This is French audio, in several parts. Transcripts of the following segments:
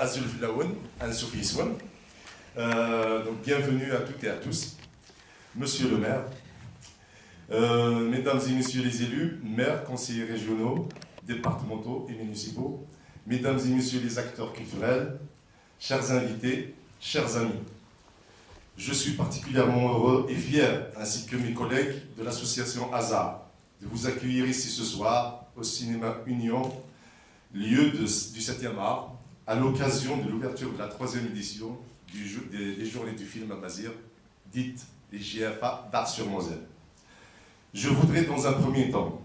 Azul Flaoun, Anne-Sophie Swan. Donc bienvenue à toutes et à tous. Monsieur le maire, mesdames et messieurs les élus, maires, conseillers régionaux, départementaux et municipaux, mesdames et messieurs les acteurs culturels, chers invités, chers amis. Je suis particulièrement heureux et fier, ainsi que mes collègues de l'association Hazard, de vous accueillir ici ce soir au Cinéma Union, lieu du 7e art, à l'occasion de l'ouverture de la 3e édition des Journées du film à Mazir, dite les JFA d'Ars-sur-Moselle. Je voudrais dans un premier temps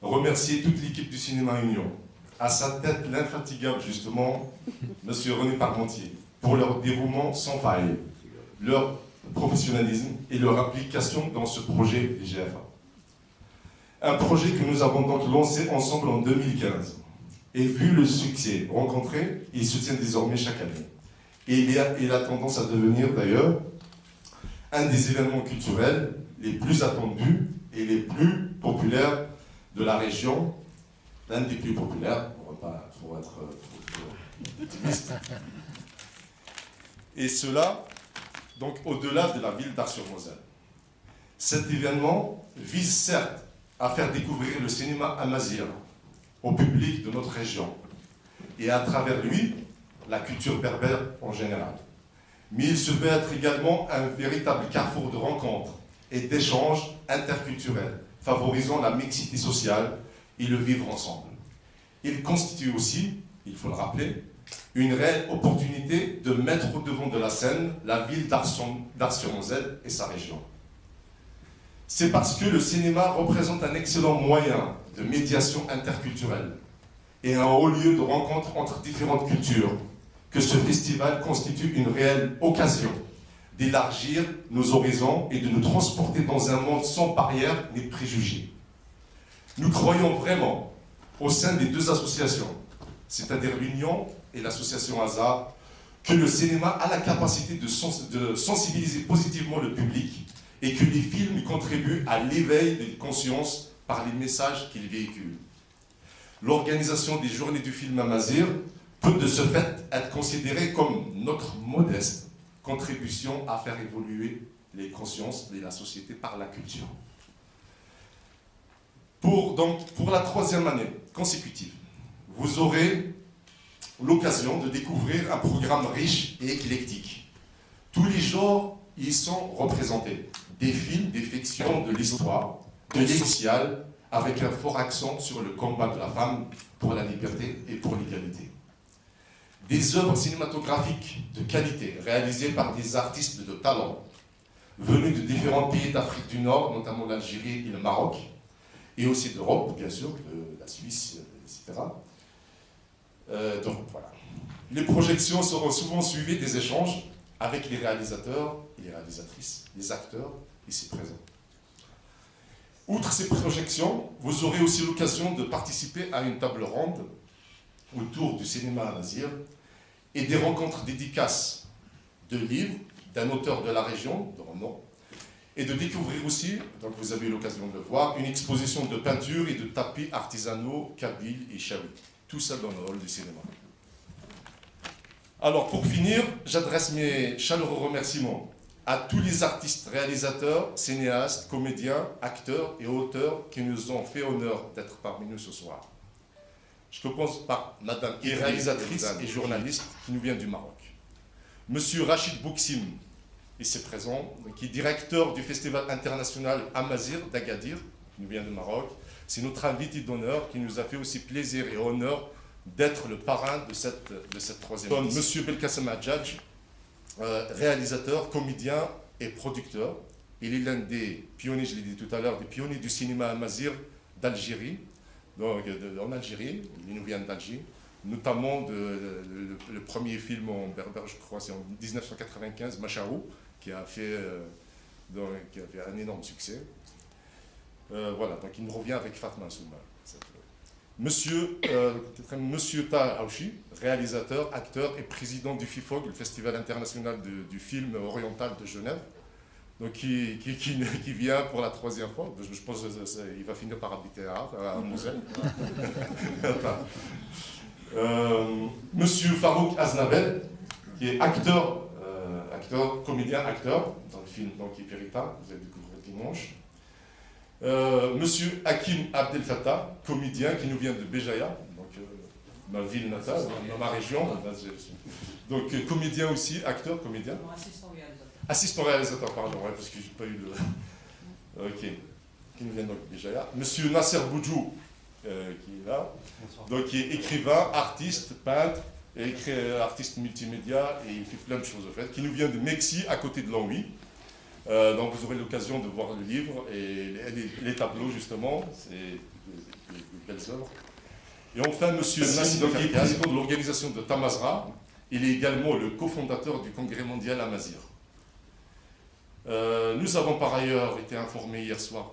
remercier toute l'équipe du Cinéma Union, à sa tête l'infatigable justement, M. René Parmentier, pour leur dévouement sans faille, leur professionnalisme et leur implication dans ce projet des GFA. Un projet que nous avons donc lancé ensemble en 2015. Et vu le succès rencontré, il se tient désormais chaque année. Et il a tendance à devenir d'ailleurs un des événements culturels les plus attendus et les plus populaires de la région. L'un des plus populaires, pour être optimiste. Et cela, donc au-delà de la ville d'Ars-sur-Moselle. Cet événement vise certes à faire découvrir le cinéma à Mazir au public de notre région et à travers lui, la culture berbère en général. Mais il se veut être également un véritable carrefour de rencontres et d'échanges interculturels, favorisant la mixité sociale et le vivre ensemble. Il constitue aussi, il faut le rappeler, une réelle opportunité de mettre au devant de la scène la ville d'Ars-sur-Moselle et sa région. C'est parce que le cinéma représente un excellent moyen de médiation interculturelle et un haut lieu de rencontre entre différentes cultures que ce festival constitue une réelle occasion d'élargir nos horizons et de nous transporter dans un monde sans barrières ni préjugés. Nous croyons vraiment, au sein des deux associations, c'est-à-dire l'Union et l'association Hazard, que le cinéma a la capacité de sensibiliser positivement le public et que les films contribuent à l'éveil des consciences par les messages qu'ils véhiculent. L'organisation des Journées du film à Mazir peut de ce fait être considérée comme notre modeste contribution à faire évoluer les consciences et la société par la culture. Pour la 3e année consécutive, vous aurez l'occasion de découvrir un programme riche et éclectique. Tous les genres y sont représentés. Des films, des fictions, reconstitution de l'histoire, de l'initial, avec un fort accent sur le combat de la femme pour la liberté et pour l'égalité. Des œuvres cinématographiques de qualité réalisées par des artistes de talent venus de différents pays d'Afrique du Nord, notamment l'Algérie et le Maroc, et aussi d'Europe, bien sûr, de la Suisse, etc. Donc voilà. Les projections seront souvent suivies des échanges avec les réalisateurs et les réalisatrices, les acteurs ici présents. Outre ces projections, vous aurez aussi l'occasion de participer à une table ronde autour du cinéma amazigh et des rencontres dédicaces de livres d'un auteur de la région, de Renan, et de découvrir aussi, donc vous avez eu l'occasion de le voir, une exposition de peintures et de tapis artisanaux kabyles et chaouis. Tout ça dans le hall du cinéma. Alors pour finir, j'adresse mes chaleureux remerciements à tous les artistes, réalisateurs, cinéastes, comédiens, acteurs et auteurs qui nous ont fait honneur d'être parmi nous ce soir. Je commence par Madame qui est réalisatrice et journaliste qui nous vient du Maroc. Monsieur Rachid Bouksim, ici présent, qui est directeur du Festival international Amazigh d'Agadir, qui nous vient du Maroc. C'est notre invité d'honneur qui nous a fait aussi plaisir et honneur d'être le parrain de cette troisième édition. Monsieur Belkacem Hadjadj, réalisateur, comédien et producteur. Il est l'un des pionniers, je l'ai dit tout à l'heure, des pionniers du cinéma amazigh d'Algérie. Donc, en Algérie, il nous vient d'Alger, notamment le premier film en berbère, je crois, c'est en 1995, Machaou, qui a fait un énorme succès. Voilà, donc il nous revient avec Fatma Souma. Monsieur Taha Aouchi, réalisateur, acteur et président du FIFOG, le Festival international du film oriental de Genève, donc qui vient pour la troisième fois. Je pense qu'il va finir par habiter à Moselle. Monsieur Farouk Aznabel, qui est acteur, comédien, acteur, dans le film donc, Ipirita, vous allez découvrir dimanche. Monsieur Hakim Abdel Fattah, comédien qui nous vient de Béjaïa, donc ma ville natale, dans ma région. Donc comédien aussi, acteur, comédien. Assistant réalisateur, pardon, ouais, parce que j'ai pas eu le. Ok. Qui nous vient donc de Béjaïa. Monsieur Nasser Boudjou, qui est là, donc qui est écrivain, artiste, peintre, artiste multimédia, et il fait plein de choses en fait, qui nous vient de Mexi, à côté de Longwy. Donc vous aurez l'occasion de voir le livre et les tableaux justement, c'est des belles œuvres. Et enfin, Monsieur Nassi, qui est président de l'organisation de Tamazra, il est également le cofondateur du Congrès mondial Amazigh. Nous avons par ailleurs été informés hier soir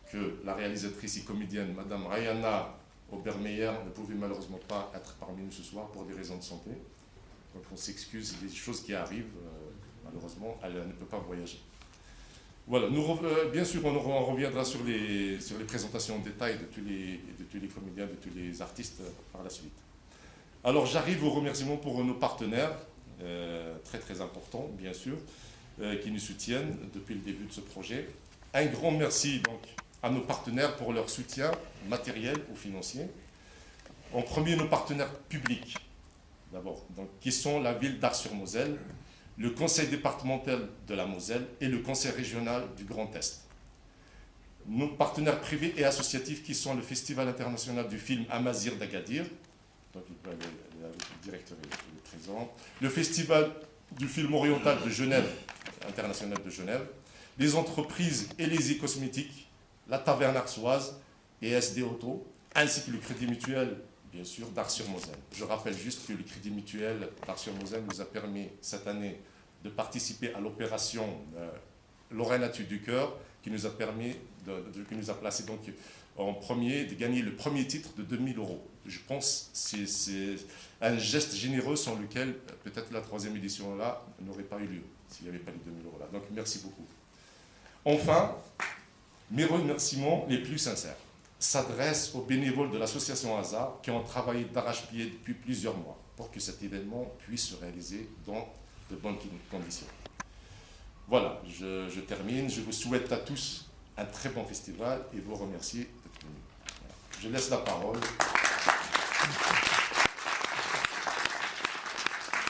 que la réalisatrice et comédienne Madame Rayana Obermeyer ne pouvait malheureusement pas être parmi nous ce soir pour des raisons de santé. Donc on s'excuse, des choses qui arrivent, malheureusement, elle ne peut pas voyager. Voilà, bien sûr, on reviendra sur les présentations en détail de tous les comédiens, de tous les artistes par la suite. Alors j'arrive aux remerciements pour nos partenaires, très très importants, bien sûr, qui nous soutiennent depuis le début de ce projet. Un grand merci donc à nos partenaires pour leur soutien matériel ou financier. En premier, nos partenaires publics, d'abord, qui sont la ville d'Ars-sur-Moselle, le conseil départemental de la Moselle et le conseil régional du Grand Est. Nos partenaires privés et associatifs qui sont le Festival international du film Amazigh d'Agadir, donc le directeur est présent, le Festival du film oriental de Genève, international de Genève, les entreprises et les cosmétiques, la taverne arsoise et SD Auto, ainsi que le Crédit Mutuel, bien sûr, d'Ars-sur-Moselle. Je rappelle juste que le Crédit Mutuel d'Ars-sur-Moselle nous a permis cette année de participer à l'opération Lorraine Attitude du Cœur, qui nous a permis, qui nous a placé donc en premier, de gagner le premier titre de 2000 €. Je pense que c'est un geste généreux sans lequel peut-être la troisième édition là n'aurait pas eu lieu, s'il n'y avait pas les 2000 € là. Donc merci beaucoup. Enfin, mes remerciements les plus sincères s'adressent aux bénévoles de l'association Hasard qui ont travaillé d'arrache-pied depuis plusieurs mois pour que cet événement puisse se réaliser dans de bonnes conditions. Voilà, je termine. Je vous souhaite à tous un très bon festival et vous remercie d'être venus. Voilà. Je laisse la parole.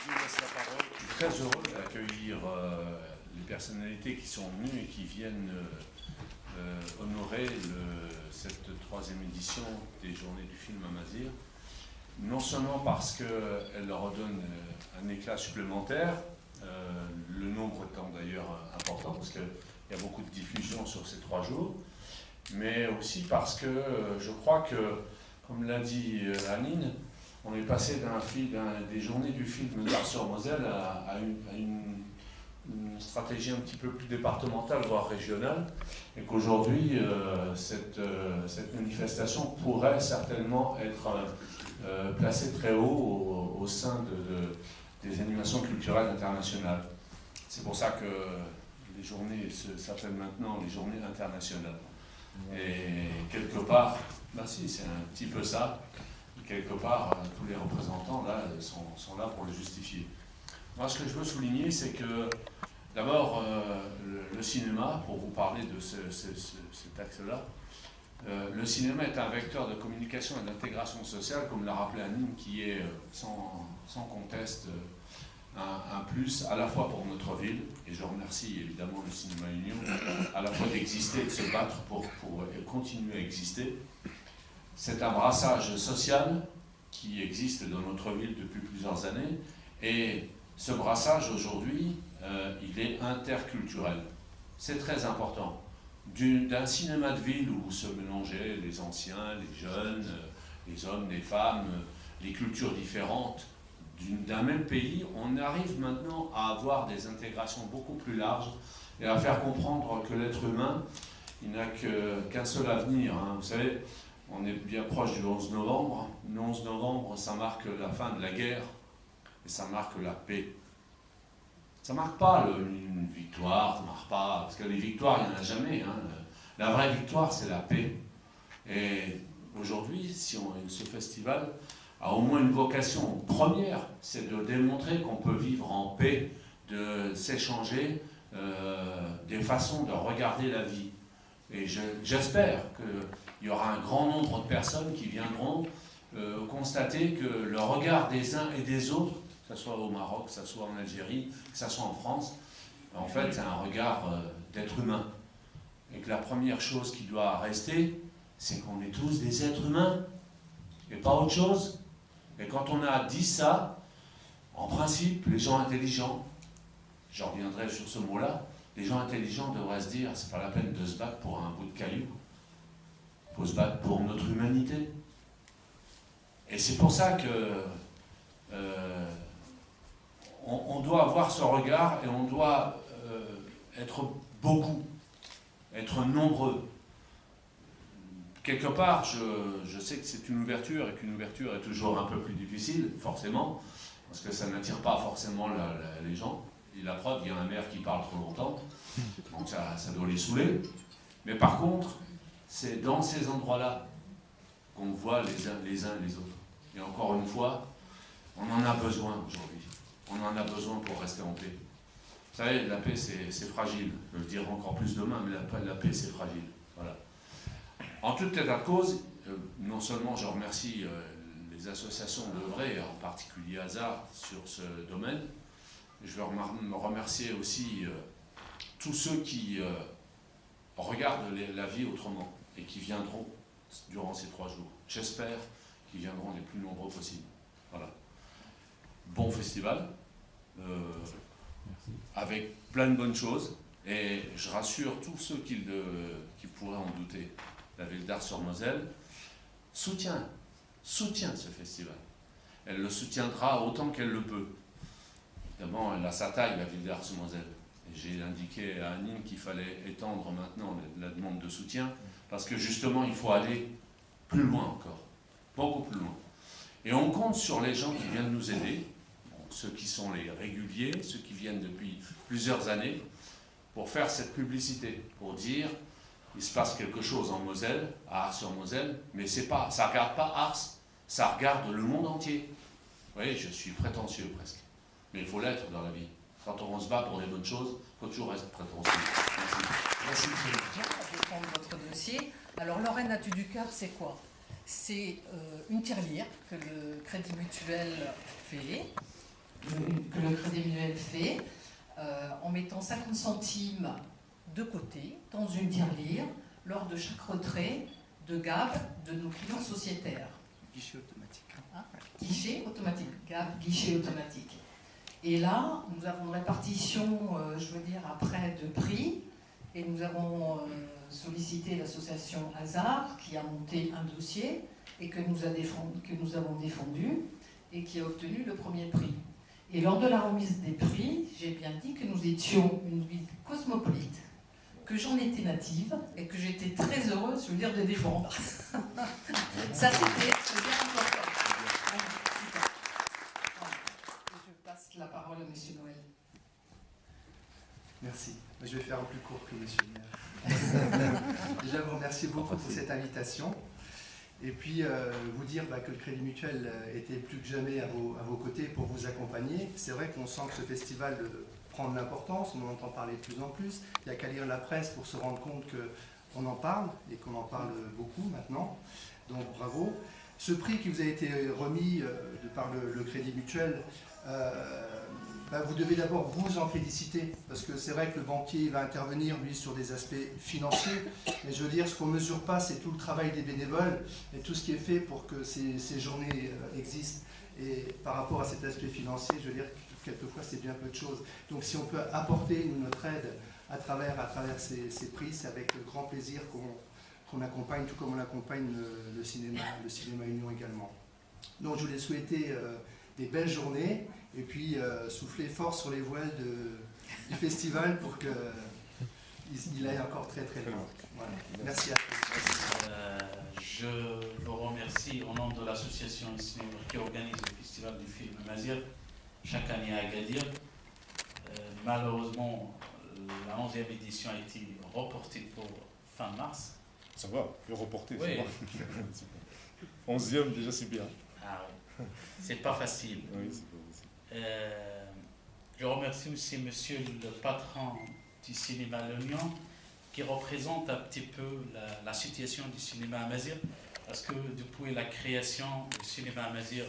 Je suis très heureux d'accueillir les personnalités qui sont venues et qui viennent honorer cette 3e édition des Journées du film à Mazir. Non seulement parce qu'elle leur redonne un éclat supplémentaire, le nombre étant d'ailleurs important, parce qu'il y a beaucoup de diffusion sur ces 3 jours, mais aussi parce que je crois que, comme l'a dit Anine, on est passé des Journées du film d'Ars-sur-Moselle à une stratégie un petit peu plus départementale, voire régionale, et qu'aujourd'hui, cette manifestation pourrait certainement être placée très haut au sein des animations culturelles internationales. C'est pour ça que les journées s'appellent maintenant les Journées internationales. Et quelque part, ben si, c'est un petit peu ça. Quelque part, tous les représentants là sont là pour le justifier. Moi, ce que je veux souligner, c'est que d'abord, le cinéma, pour vous parler de cet axe-là, le cinéma est un vecteur de communication et d'intégration sociale, comme l'a rappelé Anine, qui est sans conteste un plus à la fois pour notre ville, et je remercie évidemment le Cinéma Union, à la fois d'exister, de se battre pour continuer à exister. C'est un brassage social qui existe dans notre ville depuis plusieurs années, et ce brassage aujourd'hui, il est interculturel. C'est très important. D'un cinéma de ville où se mélangeaient les anciens, les jeunes, les hommes, les femmes, les cultures différentes d'un même pays, on arrive maintenant à avoir des intégrations beaucoup plus larges et à faire comprendre que l'être humain, il n'a qu'un seul avenir. Hein. Vous savez, on est bien proche du 11 novembre. Le 11 novembre, ça marque la fin de la guerre et ça marque la paix. Ça ne marque pas une victoire, ça marque pas, parce que les victoires, il n'y en a jamais. Hein. La vraie victoire, c'est la paix. Et aujourd'hui, ce festival a au moins une vocation première, c'est de démontrer qu'on peut vivre en paix, de s'échanger des façons de regarder la vie. Et j'espère qu'il y aura un grand nombre de personnes qui viendront constater que le regard des uns et des autres, que ce soit au Maroc, que ce soit en Algérie, que ce soit en France, en fait, c'est un regard d'être humain. Et que la première chose qui doit rester, c'est qu'on est tous des êtres humains, et pas autre chose. Et quand on a dit ça, en principe, les gens intelligents, je reviendrai sur ce mot-là, les gens intelligents devraient se dire, c'est pas la peine de se battre pour un bout de caillou, il faut se battre pour notre humanité. Et c'est pour ça que on doit avoir ce regard et on doit être beaucoup, être nombreux. Quelque part, je sais que c'est une ouverture et qu'une ouverture est toujours un peu plus difficile, forcément, parce que ça n'attire pas forcément les gens. Et la preuve, il y a un maire qui parle trop longtemps, donc ça doit les saouler. Mais par contre, c'est dans ces endroits-là qu'on voit les uns les autres. Et encore une fois, on en a besoin aujourd'hui. On en a besoin pour rester en paix. Vous savez, la paix, c'est fragile. Je vais le dire encore plus demain, mais la paix, c'est fragile. Voilà. En tout état de cause, non seulement je remercie les associations d'œuvrer, en particulier Hazard, sur ce domaine, je veux remercier aussi tous ceux qui regardent la vie autrement et qui viendront durant ces 3 jours. J'espère qu'ils viendront les plus nombreux possibles. Voilà. Bon festival, avec plein de bonnes choses, et je rassure tous ceux qui pourraient en douter. La ville d'Ars-sur-Moselle soutient ce festival. Elle le soutiendra autant qu'elle le peut. Évidemment, elle a sa taille, la ville d'Ars-sur-Moselle. J'ai indiqué à Anine qu'il fallait étendre maintenant la demande de soutien, parce que justement, il faut aller plus loin encore, beaucoup plus loin. Et on compte sur les gens qui viennent nous aider, ceux qui sont les réguliers, ceux qui viennent depuis plusieurs années, pour faire cette publicité, pour dire il se passe quelque chose en Moselle, à Ars-sur-Moselle, mais ça ne regarde pas Ars, ça regarde le monde entier. Vous voyez, je suis prétentieux presque, mais il faut l'être dans la vie. Quand on se bat pour des bonnes choses, il faut toujours être prétentieux. Merci. Merci bien. Je vais prendre votre dossier. Alors, Lorraine Atu du Cœur, c'est quoi? C'est une tirelire que le Crédit Mutuel fait. en mettant 50 centimes de côté dans une tirelire lors de chaque retrait de GAB de nos clients sociétaires. Guichet automatique. Hein, guichet automatique, GAB, guichet automatique. Et là, nous avons une répartition, je veux dire, après de prix, et nous avons sollicité l'association Hazard qui a monté un dossier et que nous avons défendu et qui a obtenu le premier prix. Et lors de la remise des prix, j'ai bien dit que nous étions une ville cosmopolite, que j'en étais native et que j'étais très heureuse, je veux dire, de défendre. Ça, c'était bien important. Je passe la parole à M. Noël. Merci. Je vais faire un plus court que M. le maire. Déjà, vous remercier beaucoup pour cette invitation. Et puis, vous dire que le Crédit Mutuel était plus que jamais à vos côtés pour vous accompagner. C'est vrai qu'on sent que ce festival prend de l'importance, on en entend parler de plus en plus. Il n'y a qu'à lire la presse pour se rendre compte qu'on en parle, et qu'on en parle beaucoup maintenant. Donc, bravo. Ce prix qui vous a été remis de par le Crédit Mutuel, vous devez d'abord vous en féliciter, parce que c'est vrai que le banquier va intervenir, lui, sur des aspects financiers, mais je veux dire, ce qu'on ne mesure pas, c'est tout le travail des bénévoles et tout ce qui est fait pour que ces journées existent. Et par rapport à cet aspect financier, je veux dire, quelquefois, c'est bien peu de choses. Donc si on peut apporter notre aide à travers ces prix, c'est avec grand plaisir qu'on accompagne, tout comme on accompagne le cinéma Union également. Donc je voulais souhaiter des belles journées, et puis souffler fort sur les voiles du festival pour qu'il aille encore très très loin. Voilà. Merci à tous. Je vous remercie au nom de l'association qui organise le festival du film Amazir chaque année à Agadir. Malheureusement, la 11e édition a été reportée pour fin mars. Ça va, plus reporter, oui. Ça va. 11e déjà, c'est bien. Ah oui, c'est pas facile. Oui, c'est pas facile. Je remercie aussi monsieur le patron du cinéma L'Oignon qui représente un petit peu la situation du cinéma Amazir, parce que depuis la création, le cinéma Amazir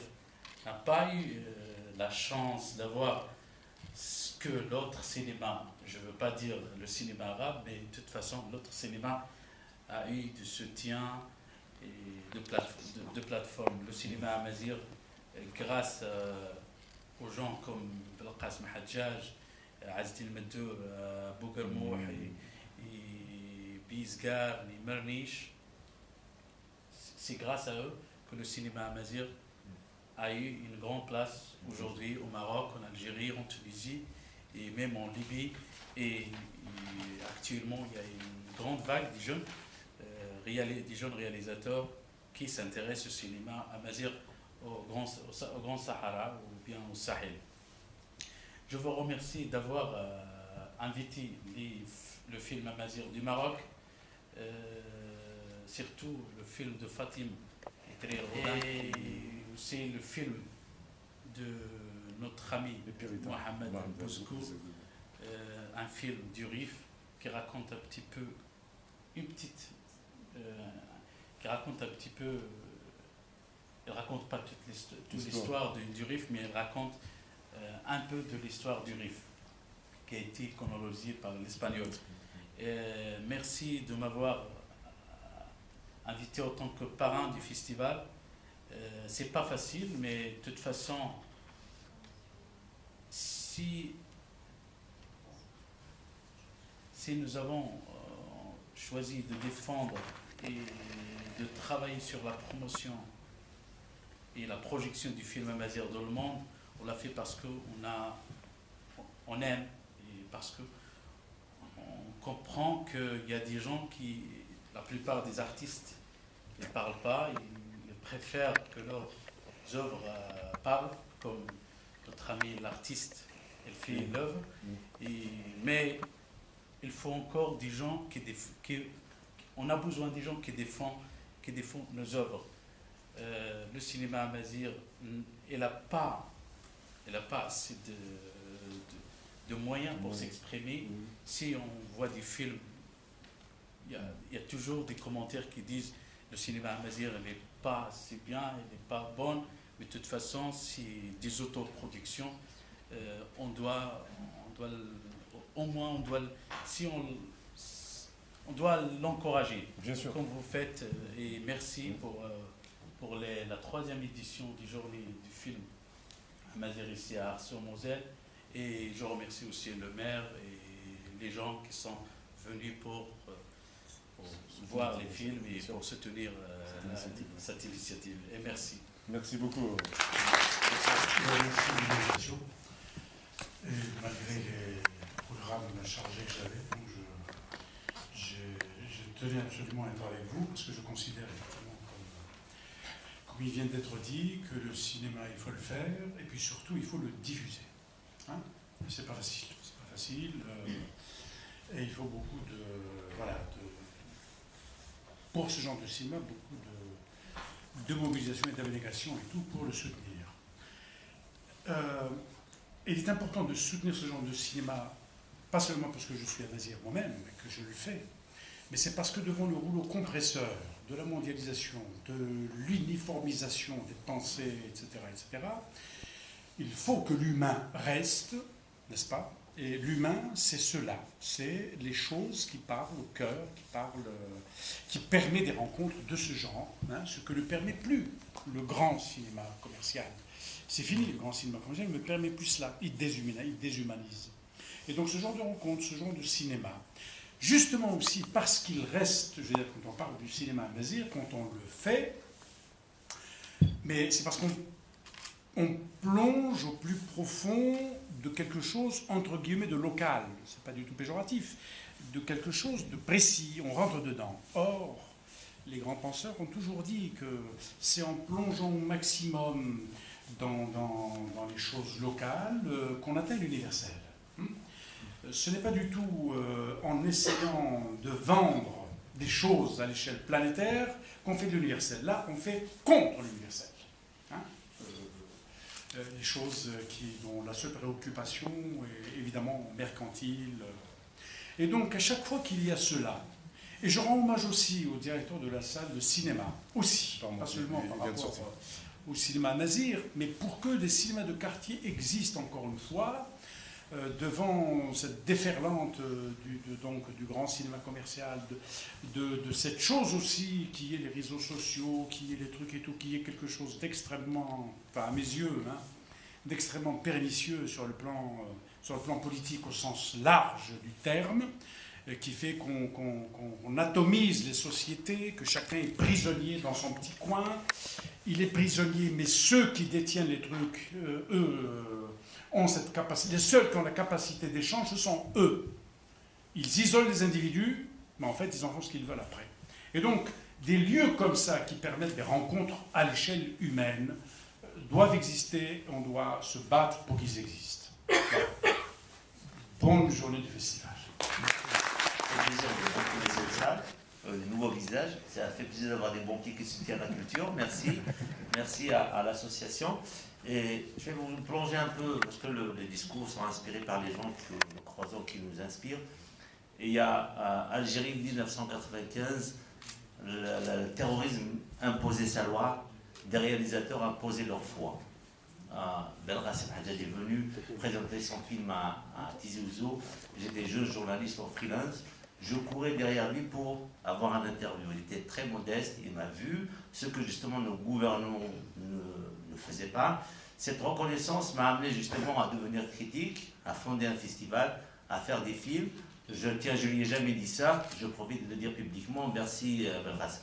n'a pas eu la chance d'avoir ce que l'autre cinéma, je ne veux pas dire le cinéma arabe, mais de toute façon l'autre cinéma a eu de soutien et de plateforme. Le cinéma Amazir, grâce aux gens comme Belqasem Hadjaj, Azdin Madour, Bougarmouh et Bizgar, et Merniche, c'est grâce à eux que le cinéma Amazir a eu une grande place aujourd'hui au Maroc, en Algérie, en Tunisie et même en Libye. Et actuellement, il y a une grande vague de jeunes réalisateurs qui s'intéressent au cinéma Amazir au Grand Sahara ou bien au Sahel. Je vous remercie d'avoir invité le film Amazir du Maroc, surtout le film de Fatim et aussi le film de notre ami Mohamed Bouzkou, un film du Rif qui raconte un petit peu il raconte pas toute l'histoire du Rif, mais il raconte un peu de l'histoire du Rif qui a été colonisé par l'espagnol. Merci de m'avoir invité en tant que parrain du festival. C'est pas facile, mais de toute façon, si nous avons choisi de défendre et de travailler sur la promotion et la projection du film Amazir dans le monde, on l'a fait parce qu'on aime et parce qu'on comprend qu'il y a des gens qui, la plupart des artistes, ne parlent pas, ils préfèrent que leurs œuvres parlent, comme notre ami l'artiste, elle fait l'œuvre, mais il faut encore des gens on a besoin des gens qui défendent nos œuvres. Le cinéma Amazir, il n'a pas assez de moyens pour s'exprimer. Si on voit des films, il y a toujours des commentaires qui disent le cinéma Amazir n'est pas assez bien, il n'est pas bon, mais de toute façon, c'est des autoproductions. On doit au moins, on doit l'encourager, Bien sûr. comme vous faites. Et merci pour la 3e édition des Journées du film Amazir ici à Ars-sur-Moselle. Et je remercie aussi le maire et les gens qui sont venus pour voir les films et pour soutenir cette initiative. Et merci. Merci beaucoup. Merci de l'invitation. Et malgré les programmes chargés que j'avais, donc je tenais absolument à être avec vous parce que je considère effectivement, comme il vient d'être dit, que le cinéma, il faut le faire et puis surtout, il faut le diffuser. Hein, c'est pas facile. C'est pas facile. Et il faut beaucoup pour ce genre de cinéma, beaucoup de mobilisation et d'abnégation et tout pour le soutenir. Il est important de soutenir ce genre de cinéma, pas seulement parce que je suis amazir moi-même, mais que je le fais, mais c'est parce que devant le rouleau compresseur de la mondialisation, de l'uniformisation des pensées, etc., il faut que l'humain reste, n'est-ce pas? Et l'humain, c'est cela, c'est les choses qui parlent au cœur, qui permet des rencontres de ce genre, hein, ce que ne permet plus le grand cinéma commercial. C'est fini, le grand cinéma commercial ne permet plus cela, il déshumanise. Et donc ce genre de rencontre, ce genre de cinéma, justement aussi parce qu'il reste, je veux dire, quand on parle du cinéma amazir, quand on le fait, mais c'est parce qu'on plonge au plus profond de quelque chose, entre guillemets, de local, c'est pas du tout péjoratif, de quelque chose de précis, on rentre dedans. Or, les grands penseurs ont toujours dit que c'est en plongeant au maximum dans les choses locales qu'on atteint l'universel. Ce n'est pas du tout en essayant de vendre des choses à l'échelle planétaire qu'on fait de l'universel. Là, on fait contre l'universel. Les choses dont la seule préoccupation est évidemment mercantile. Et donc, à chaque fois qu'il y a cela, et je rends hommage aussi au directeur de la salle de cinéma, aussi, pas seulement par rapport au cinéma amazir, mais pour que des cinémas de quartier existent encore une fois, devant cette déferlante du grand cinéma commercial, de cette chose aussi qui est les réseaux sociaux, qui est les trucs et tout, qui est quelque chose d'extrêmement, enfin à mes yeux, hein, d'extrêmement pernicieux sur le plan politique au sens large du terme, qui fait qu'on atomise les sociétés, que chacun est prisonnier dans son petit coin. Il est prisonnier, mais ceux qui détiennent les trucs, ont cette capacité. Les seuls qui ont la capacité d'échange, ce sont eux. Ils isolent les individus, mais en fait, ils en font ce qu'ils veulent après. Et donc, des lieux comme ça qui permettent des rencontres à l'échelle humaine doivent exister. On doit se battre pour qu'ils existent. Voilà. Bonne journée du festival. Plaisir de retrouver cette salle, de nouveaux visages. Ça fait plaisir d'avoir des banquiers qui soutiennent la culture. Merci. Merci à l'association. Et je vais vous plonger un peu, parce que les discours sont inspirés par les gens que nous croisons, qui nous inspirent. Et il y a Algérie 1995, le terrorisme imposait sa loi, des réalisateurs imposaient leur foi. Belracem Hadjad est venu présenter son film à Tizi Ouzou. J'étais jeune journaliste en freelance. Je courais derrière lui pour avoir un interview. Il était très modeste, il m'a vu, ce que justement nos gouvernants ne faisaient pas. Cette reconnaissance m'a amené justement à devenir critique, à fonder un festival, à faire des films. Je ne lui ai jamais dit ça, je profite de le dire publiquement. Merci Belracem.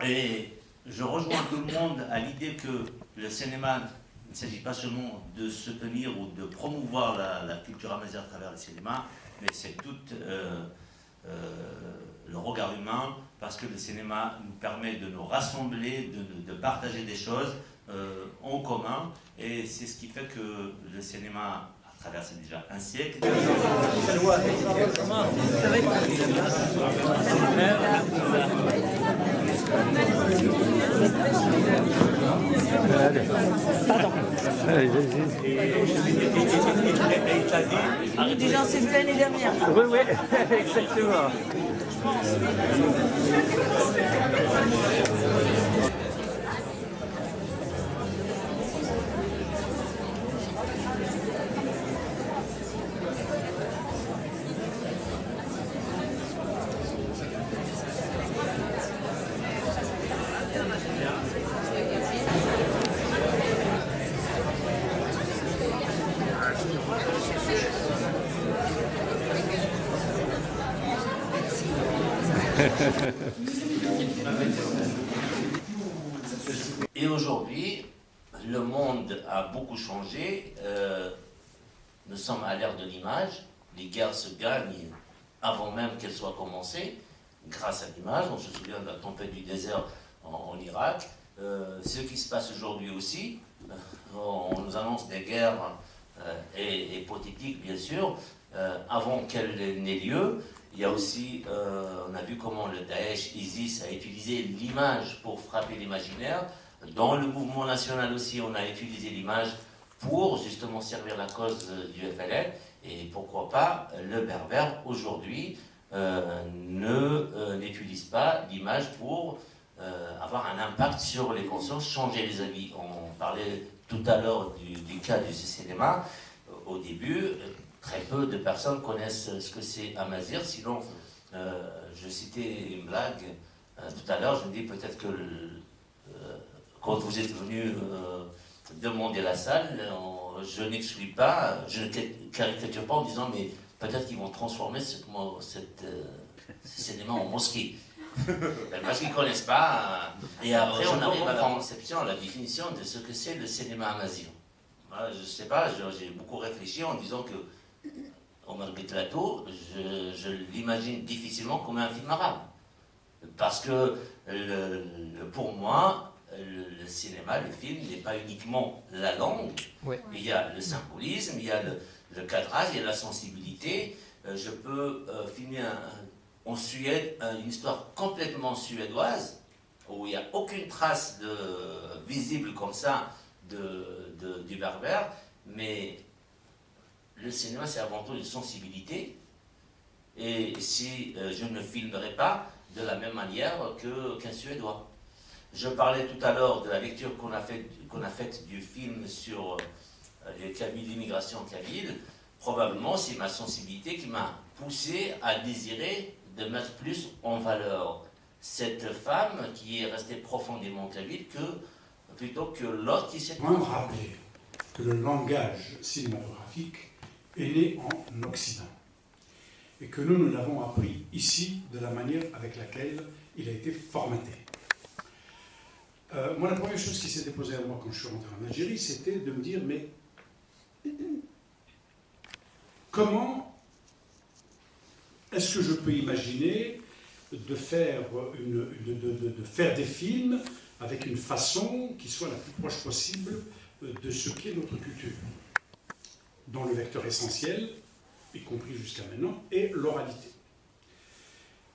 Et je rejoins tout le monde à l'idée que le cinéma, il ne s'agit pas seulement de se tenir ou de promouvoir la culture amazigh à travers le cinéma, mais c'est tout le regard humain, parce que le cinéma nous permet de nous rassembler, de partager des choses en commun, et c'est ce qui fait que le cinéma a traversé déjà un siècle. Déjà, on s'est vu l'année dernière. Oui, oui, exactement. Et aujourd'hui, le monde a beaucoup changé. Nous sommes à l'ère de l'image. Les guerres se gagnent avant même qu'elles soient commencées, grâce à l'image. On se souvient de la tempête du désert en Irak. Ce qui se passe aujourd'hui aussi, on nous annonce des guerres hypothétiques, bien sûr, avant qu'elles n'aient lieu. Il y a aussi, on a vu comment le Daesh, ISIS, a utilisé l'image pour frapper l'imaginaire. Dans le mouvement national aussi, on a utilisé l'image pour justement servir la cause du FLN. Et pourquoi pas, le berbère aujourd'hui n'utilise pas l'image pour avoir un impact sur les consciences, changer les avis. On parlait tout à l'heure du cas du cinéma. Au début, très peu de personnes connaissent ce que c'est Amazigh. Sinon, je citais une blague tout à l'heure. Je me dis peut-être que quand vous êtes venu demander la salle, je n'exclus pas, je ne caricature pas en disant mais peut-être qu'ils vont transformer ce cinéma en mosquée. Parce qu'ils ne connaissent pas. Et après, on arrive à la conception, à la définition de ce que c'est le cinéma amazigh. Je ne sais pas, j'ai beaucoup réfléchi en disant que Omar Betlato, je l'imagine difficilement comme un film arabe. Parce que pour moi, le cinéma, le film n'est pas uniquement la langue. Oui. Il y a le symbolisme, il y a le cadrage, il y a la sensibilité. Je peux filmer en Suède une histoire complètement suédoise où il n'y a aucune trace visible comme ça du berbère, mais le cinéma c'est avant tout une sensibilité. Et si je ne filmerai pas de la même manière qu'un Suédois. Je parlais tout à l'heure de la lecture qu'on a faite du film sur les Kabyles, l'immigration kabyle. Probablement, c'est ma sensibilité qui m'a poussé à désirer de mettre plus en valeur cette femme qui est restée profondément kabyle plutôt que l'autre qui s'est... On va rappeler que le langage cinématographique est né en Occident et que nous l'avons appris ici de la manière avec laquelle il a été formaté. Moi, la première chose qui s'était posée à moi quand je suis rentré en Algérie, c'était de me dire, mais comment est-ce que je peux imaginer de faire des films avec une façon qui soit la plus proche possible de ce qu'est notre culture, dont le vecteur essentiel, y compris jusqu'à maintenant, est l'oralité.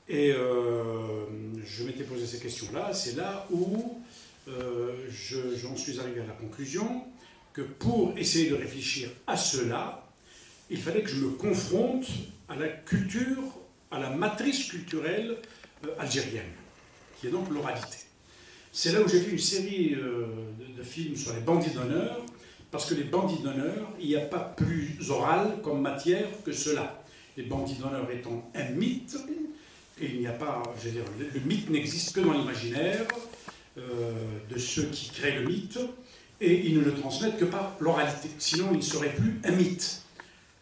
Et je m'étais posé ces questions-là, c'est là où j'en suis arrivé à la conclusion que pour essayer de réfléchir à cela, il fallait que je me confronte à la culture, à la matrice culturelle algérienne, qui est donc l'oralité. C'est là où j'ai fait une série de films sur les bandits d'honneur, parce que les bandits d'honneur, il n'y a pas plus oral comme matière que cela. Les bandits d'honneur étant un mythe, et il n'y a pas, je veux dire, le mythe n'existe que dans l'imaginaire de ceux qui créent le mythe, et ils ne le transmettent que par l'oralité. Sinon, il ne serait plus un mythe.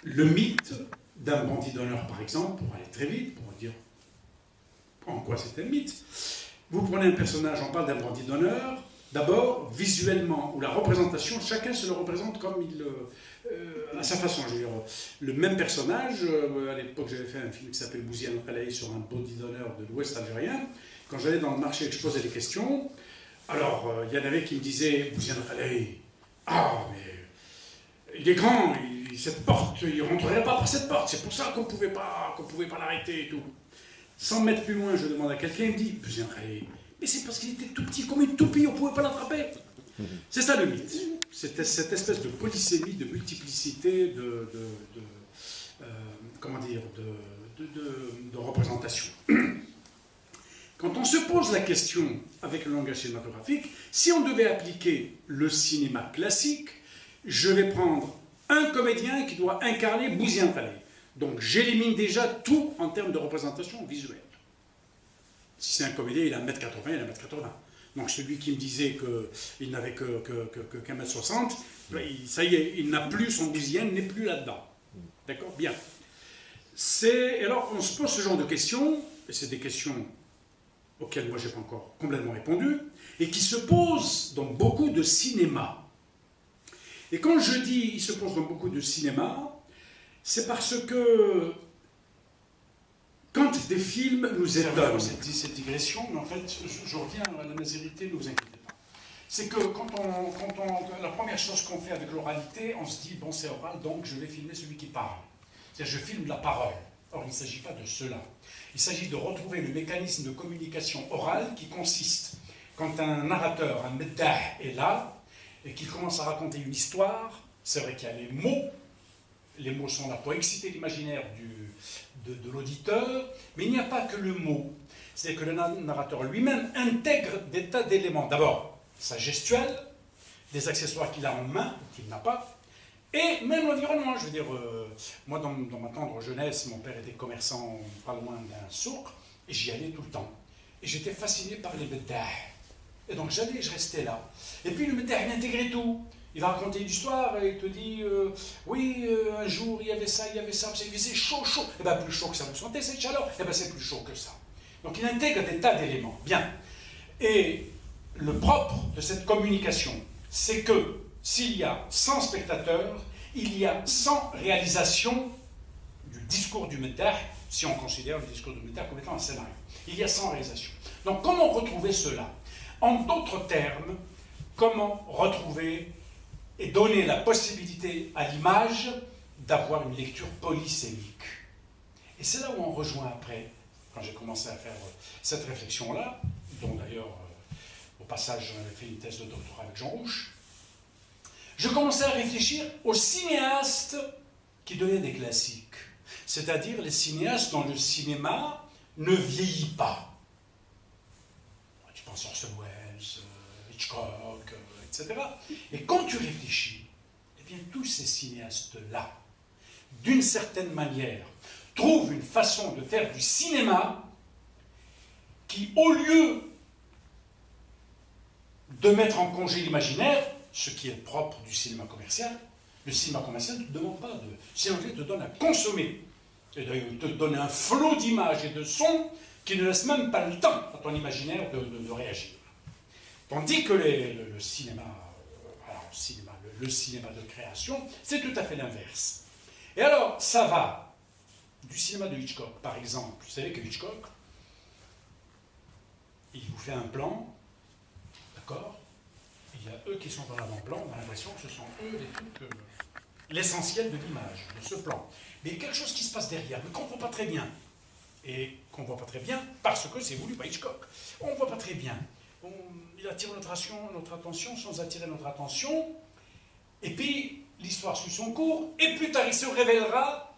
Le mythe d'un bandit d'honneur, par exemple, pour aller très vite, pour dire en quoi c'est un mythe, vous prenez un personnage, on parle d'un bandit d'honneur, d'abord, visuellement, ou la représentation, chacun se le représente comme à sa façon. Je veux dire, le même personnage, à l'époque j'avais fait un film qui s'appelle Bouziane Khalaï sur un bandit d'honneur de l'Ouest algérien. Quand j'allais dans le marché et que je posais des questions, alors il y en avait qui me disaient, Bouziane Khalaï, ah mais il est grand, cette porte, il ne rentrerait pas par cette porte, c'est pour ça qu'on ne pouvait pas l'arrêter et tout. 100 mètres plus loin, je demande à quelqu'un, il me dit, Bouziane Khalaï, mais c'est parce qu'il était tout petit, comme une toupie, on ne pouvait pas l'attraper. C'est ça le mythe. C'était cette espèce de polysémie, de multiplicité, de représentation. Quand on se pose la question avec le langage cinématographique, si on devait appliquer le cinéma classique, je vais prendre un comédien qui doit incarner Bouziane Khalaï. Donc j'élimine déjà tout en termes de représentation visuelle. Si c'est un comédien, il a 1m80, il a 1m80. Donc celui qui me disait qu'il n'avait qu'un mètre 60, ça y est, il n'a plus, son Bouziane n'est plus là-dedans. D'accord ? Bien. Alors, on se pose ce genre de questions, et c'est des questions auxquelles moi, je n'ai pas encore complètement répondu, et qui se posent dans beaucoup de cinéma. Et quand je dis « il se pose dans beaucoup de cinéma », c'est parce que quand des films nous étonnent, cette digression, mais en fait, je reviens à la nazérité, ne vous inquiétez pas. C'est que la première chose qu'on fait avec l'oralité, on se dit, bon, c'est oral, donc je vais filmer celui qui parle. C'est-à-dire, je filme la parole. Or, il ne s'agit pas de cela. Il s'agit de retrouver le mécanisme de communication orale qui consiste, quand un narrateur, un meddah est là, et qu'il commence à raconter une histoire, c'est vrai qu'il y a les mots sont là pour exciter l'imaginaire de l'auditeur, mais il n'y a pas que le mot. C'est que le narrateur lui-même intègre des tas d'éléments. D'abord, sa gestuelle, des accessoires qu'il a en main, ou qu'il n'a pas, et même l'environnement. Je veux dire, moi, dans ma tendre jeunesse, mon père était commerçant pas loin d'un souk, et j'y allais tout le temps. Et j'étais fasciné par les meddah. Et donc j'allais, je restais là. Et puis le meddah, il intégrait tout. Il va raconter une histoire et il te dit oui, un jour il y avait ça, il faisait chaud. Et bien plus chaud que ça, vous sentez cette chaleur? Et bien c'est plus chaud que ça. Donc il intègre des tas d'éléments. Bien. Et le propre de cette communication, c'est que s'il y a 100 spectateurs, il y a 100 réalisations du discours du meddah, si on considère le discours du meddah comme étant un scénario. Il y a 100 réalisations. Donc comment retrouver cela? En d'autres termes, comment retrouver et donner la possibilité à l'image d'avoir une lecture polysémique. Et c'est là où on rejoint après, quand j'ai commencé à faire cette réflexion-là, dont d'ailleurs, au passage, j'avais fait une thèse de doctorat avec Jean Rouch, je commençais à réfléchir aux cinéastes qui deviennent des classiques, c'est-à-dire les cinéastes dont le cinéma ne vieillit pas. Tu penses à Orson Welles, Hitchcock, etc. Et quand tu réfléchis, eh bien, tous ces cinéastes-là, d'une certaine manière, trouvent une façon de faire du cinéma qui, au lieu de mettre en congé l'imaginaire, ce qui est propre du cinéma commercial, le cinéma commercial ne te demande pas de... Sinon, il te donne à consommer. Et d'ailleurs, il te donne un flot d'images et de sons qui ne laisse même pas le temps à ton imaginaire de réagir. Tandis que le cinéma de création, c'est tout à fait l'inverse. Et alors, ça va du cinéma de Hitchcock, par exemple. Vous savez que Hitchcock, il vous fait un plan, d'accord? Il y a eux qui sont dans l'avant-plan, on a l'impression que ce sont eux les trucs, l'essentiel de l'image, de ce plan. Mais il y a quelque chose qui se passe derrière, mais qu'on ne voit pas très bien. Et qu'on ne voit pas très bien parce que c'est voulu par Hitchcock. On ne voit pas très bien. Il attire notre attention sans attirer notre attention. Et puis, l'histoire suit son cours. Et plus tard, il se révélera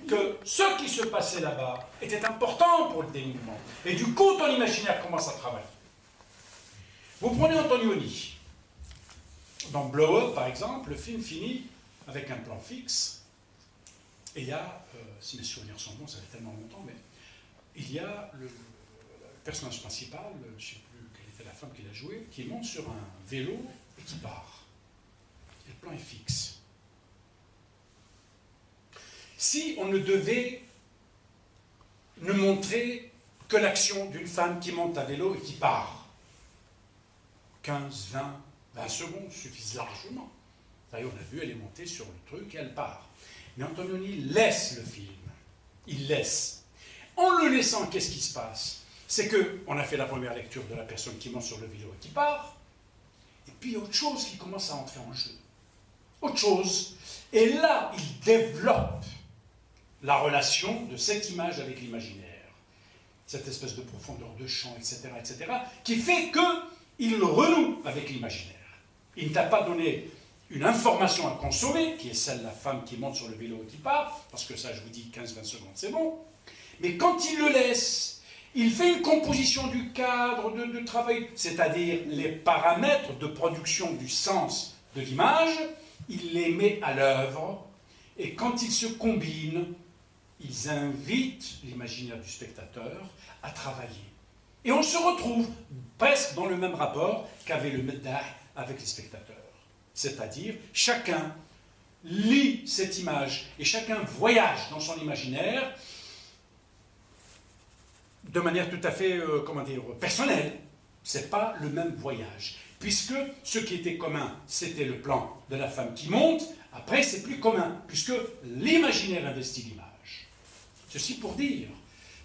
que ce qui se passait là-bas était important pour le dénouement. Et du coup, ton imaginaire commence à travailler. Vous prenez Antonioni. Dans Blow Up, par exemple, le film finit avec un plan fixe. Et il y a, si mes souvenirs sont bons, ça fait tellement longtemps, mais il y a le personnage principal, je ne sais plus quelle était la femme qui l'a joué, qui monte sur un vélo et qui part. Et le plan est fixe. Si on ne devait ne montrer que l'action d'une femme qui monte à vélo et qui part, 15, 20 secondes suffisent largement. D'ailleurs, on a vu, elle est montée sur le truc et elle part. Mais Antonioni laisse le film. Il laisse. En le laissant, qu'est-ce qui se passe? C'est qu'on a fait la première lecture de la personne qui monte sur le vélo et qui part, et puis autre chose qui commence à entrer en jeu. Autre chose. Et là, il développe la relation de cette image avec l'imaginaire. Cette espèce de profondeur de champ, etc., qui fait qu'il renoue avec l'imaginaire. Il ne t'a pas donné une information à consommer, qui est celle de la femme qui monte sur le vélo et qui part, parce que ça, je vous dis, 15-20 secondes, c'est bon. Mais quand il le laisse, il fait une composition du cadre de travail, c'est-à-dire les paramètres de production du sens de l'image, il les met à l'œuvre, et quand ils se combinent, ils invitent l'imaginaire du spectateur à travailler. Et on se retrouve presque dans le même rapport qu'avait le meddah avec les spectateurs. C'est-à-dire, chacun lit cette image et chacun voyage dans son imaginaire de manière tout à fait, comment dire, personnelle. C'est pas le même voyage. Puisque ce qui était commun, c'était le plan de la femme qui monte, après c'est plus commun, puisque l'imaginaire investit l'image. Ceci pour dire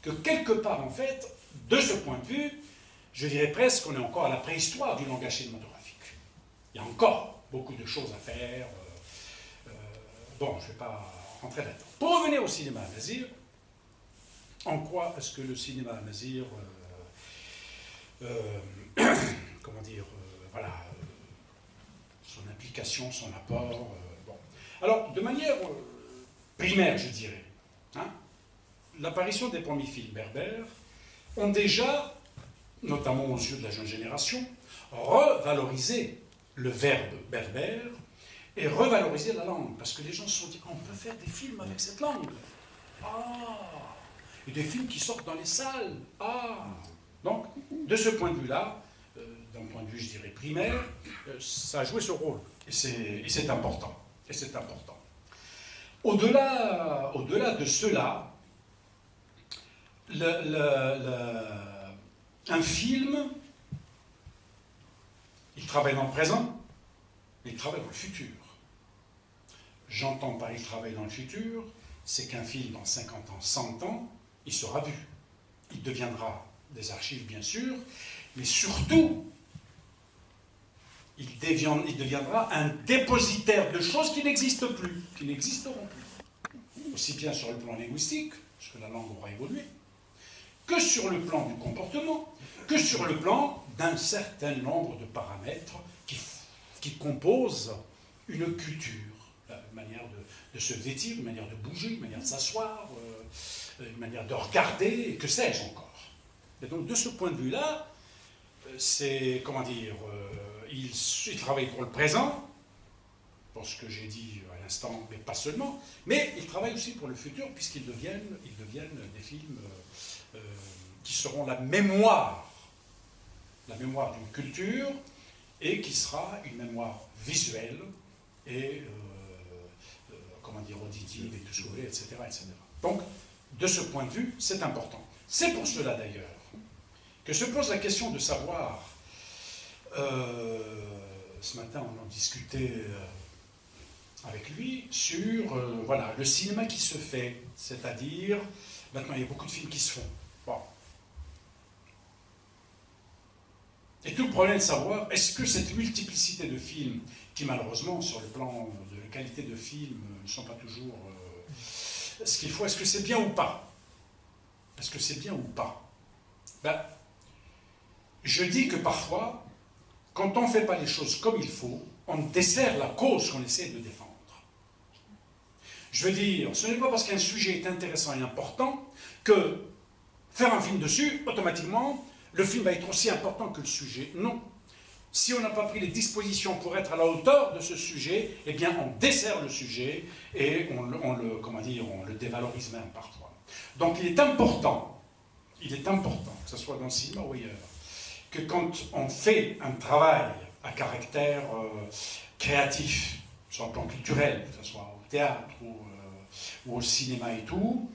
que quelque part, en fait, de ce point de vue, je dirais presque qu'on est encore à la préhistoire du langage cinématographique. Il y a encore beaucoup de choses à faire. Bon, je ne vais pas rentrer là-dedans. Pour revenir au cinéma Amazir, en quoi est-ce que le cinéma Amazir, comment dire, voilà, son implication, son apport, bon. Alors, de manière primaire, je dirais, hein, l'apparition des premiers films berbères ont déjà, notamment aux yeux de la jeune génération, revalorisé le verbe berbère et revaloriser la langue, parce que les gens se sont dit on peut faire des films avec cette langue. Ah, et des films qui sortent dans les salles. Ah, donc de ce point de vue-là, d'un point de vue, je dirais, primaire, ça a joué ce rôle, et c'est important. Et c'est important. Au-delà de cela, un film, il travaille dans le présent, mais il travaille dans le futur. J'entends par il travaille dans le futur, c'est qu'un film dans 50 ans, 100 ans, il sera vu. Il deviendra des archives, bien sûr, mais surtout, il deviendra un dépositaire de choses qui n'existent plus, qui n'existeront plus. Aussi bien sur le plan linguistique, parce que la langue aura évolué, que sur le plan du comportement, que sur le plan d'un certain nombre de paramètres qui composent une culture, une manière de se vêtir, une manière de bouger, une manière de s'asseoir, une manière de regarder, que sais-je encore. Et donc de ce point de vue-là, c'est, comment dire, il travaille pour le présent, pour ce que j'ai dit à l'instant, mais pas seulement, mais il travaille aussi pour le futur, puisqu'ils deviennent des films qui seront la mémoire d'une culture, et qui sera une mémoire visuelle et comment dire, auditive et tout ce que vous voulez, etc., etc. Donc, de ce point de vue, c'est important. C'est pour cela d'ailleurs que se pose la question de savoir, ce matin on en discutait avec lui, sur voilà, le cinéma qui se fait, c'est-à-dire, maintenant il y a beaucoup de films qui se font. Bon. Et tout le problème est de savoir, est-ce que cette multiplicité de films, qui malheureusement, sur le plan de la qualité de film, ne sont pas toujours ce qu'il faut, est-ce que c'est bien ou pas? Est-ce que c'est bien ou pas? Ben, je dis que parfois, quand on ne fait pas les choses comme il faut, on dessert la cause qu'on essaie de défendre. Je veux dire, ce n'est pas parce qu'un sujet est intéressant et important que faire un film dessus, automatiquement, le film va être aussi important que le sujet. Non. Si on n'a pas pris les dispositions pour être à la hauteur de ce sujet, eh bien on dessert le sujet et on le dévalorise même parfois. Donc il est important, que ce soit dans le cinéma ou ailleurs, que quand on fait un travail à caractère créatif, sur le plan culturel, que ce soit au théâtre ou au cinéma et tout,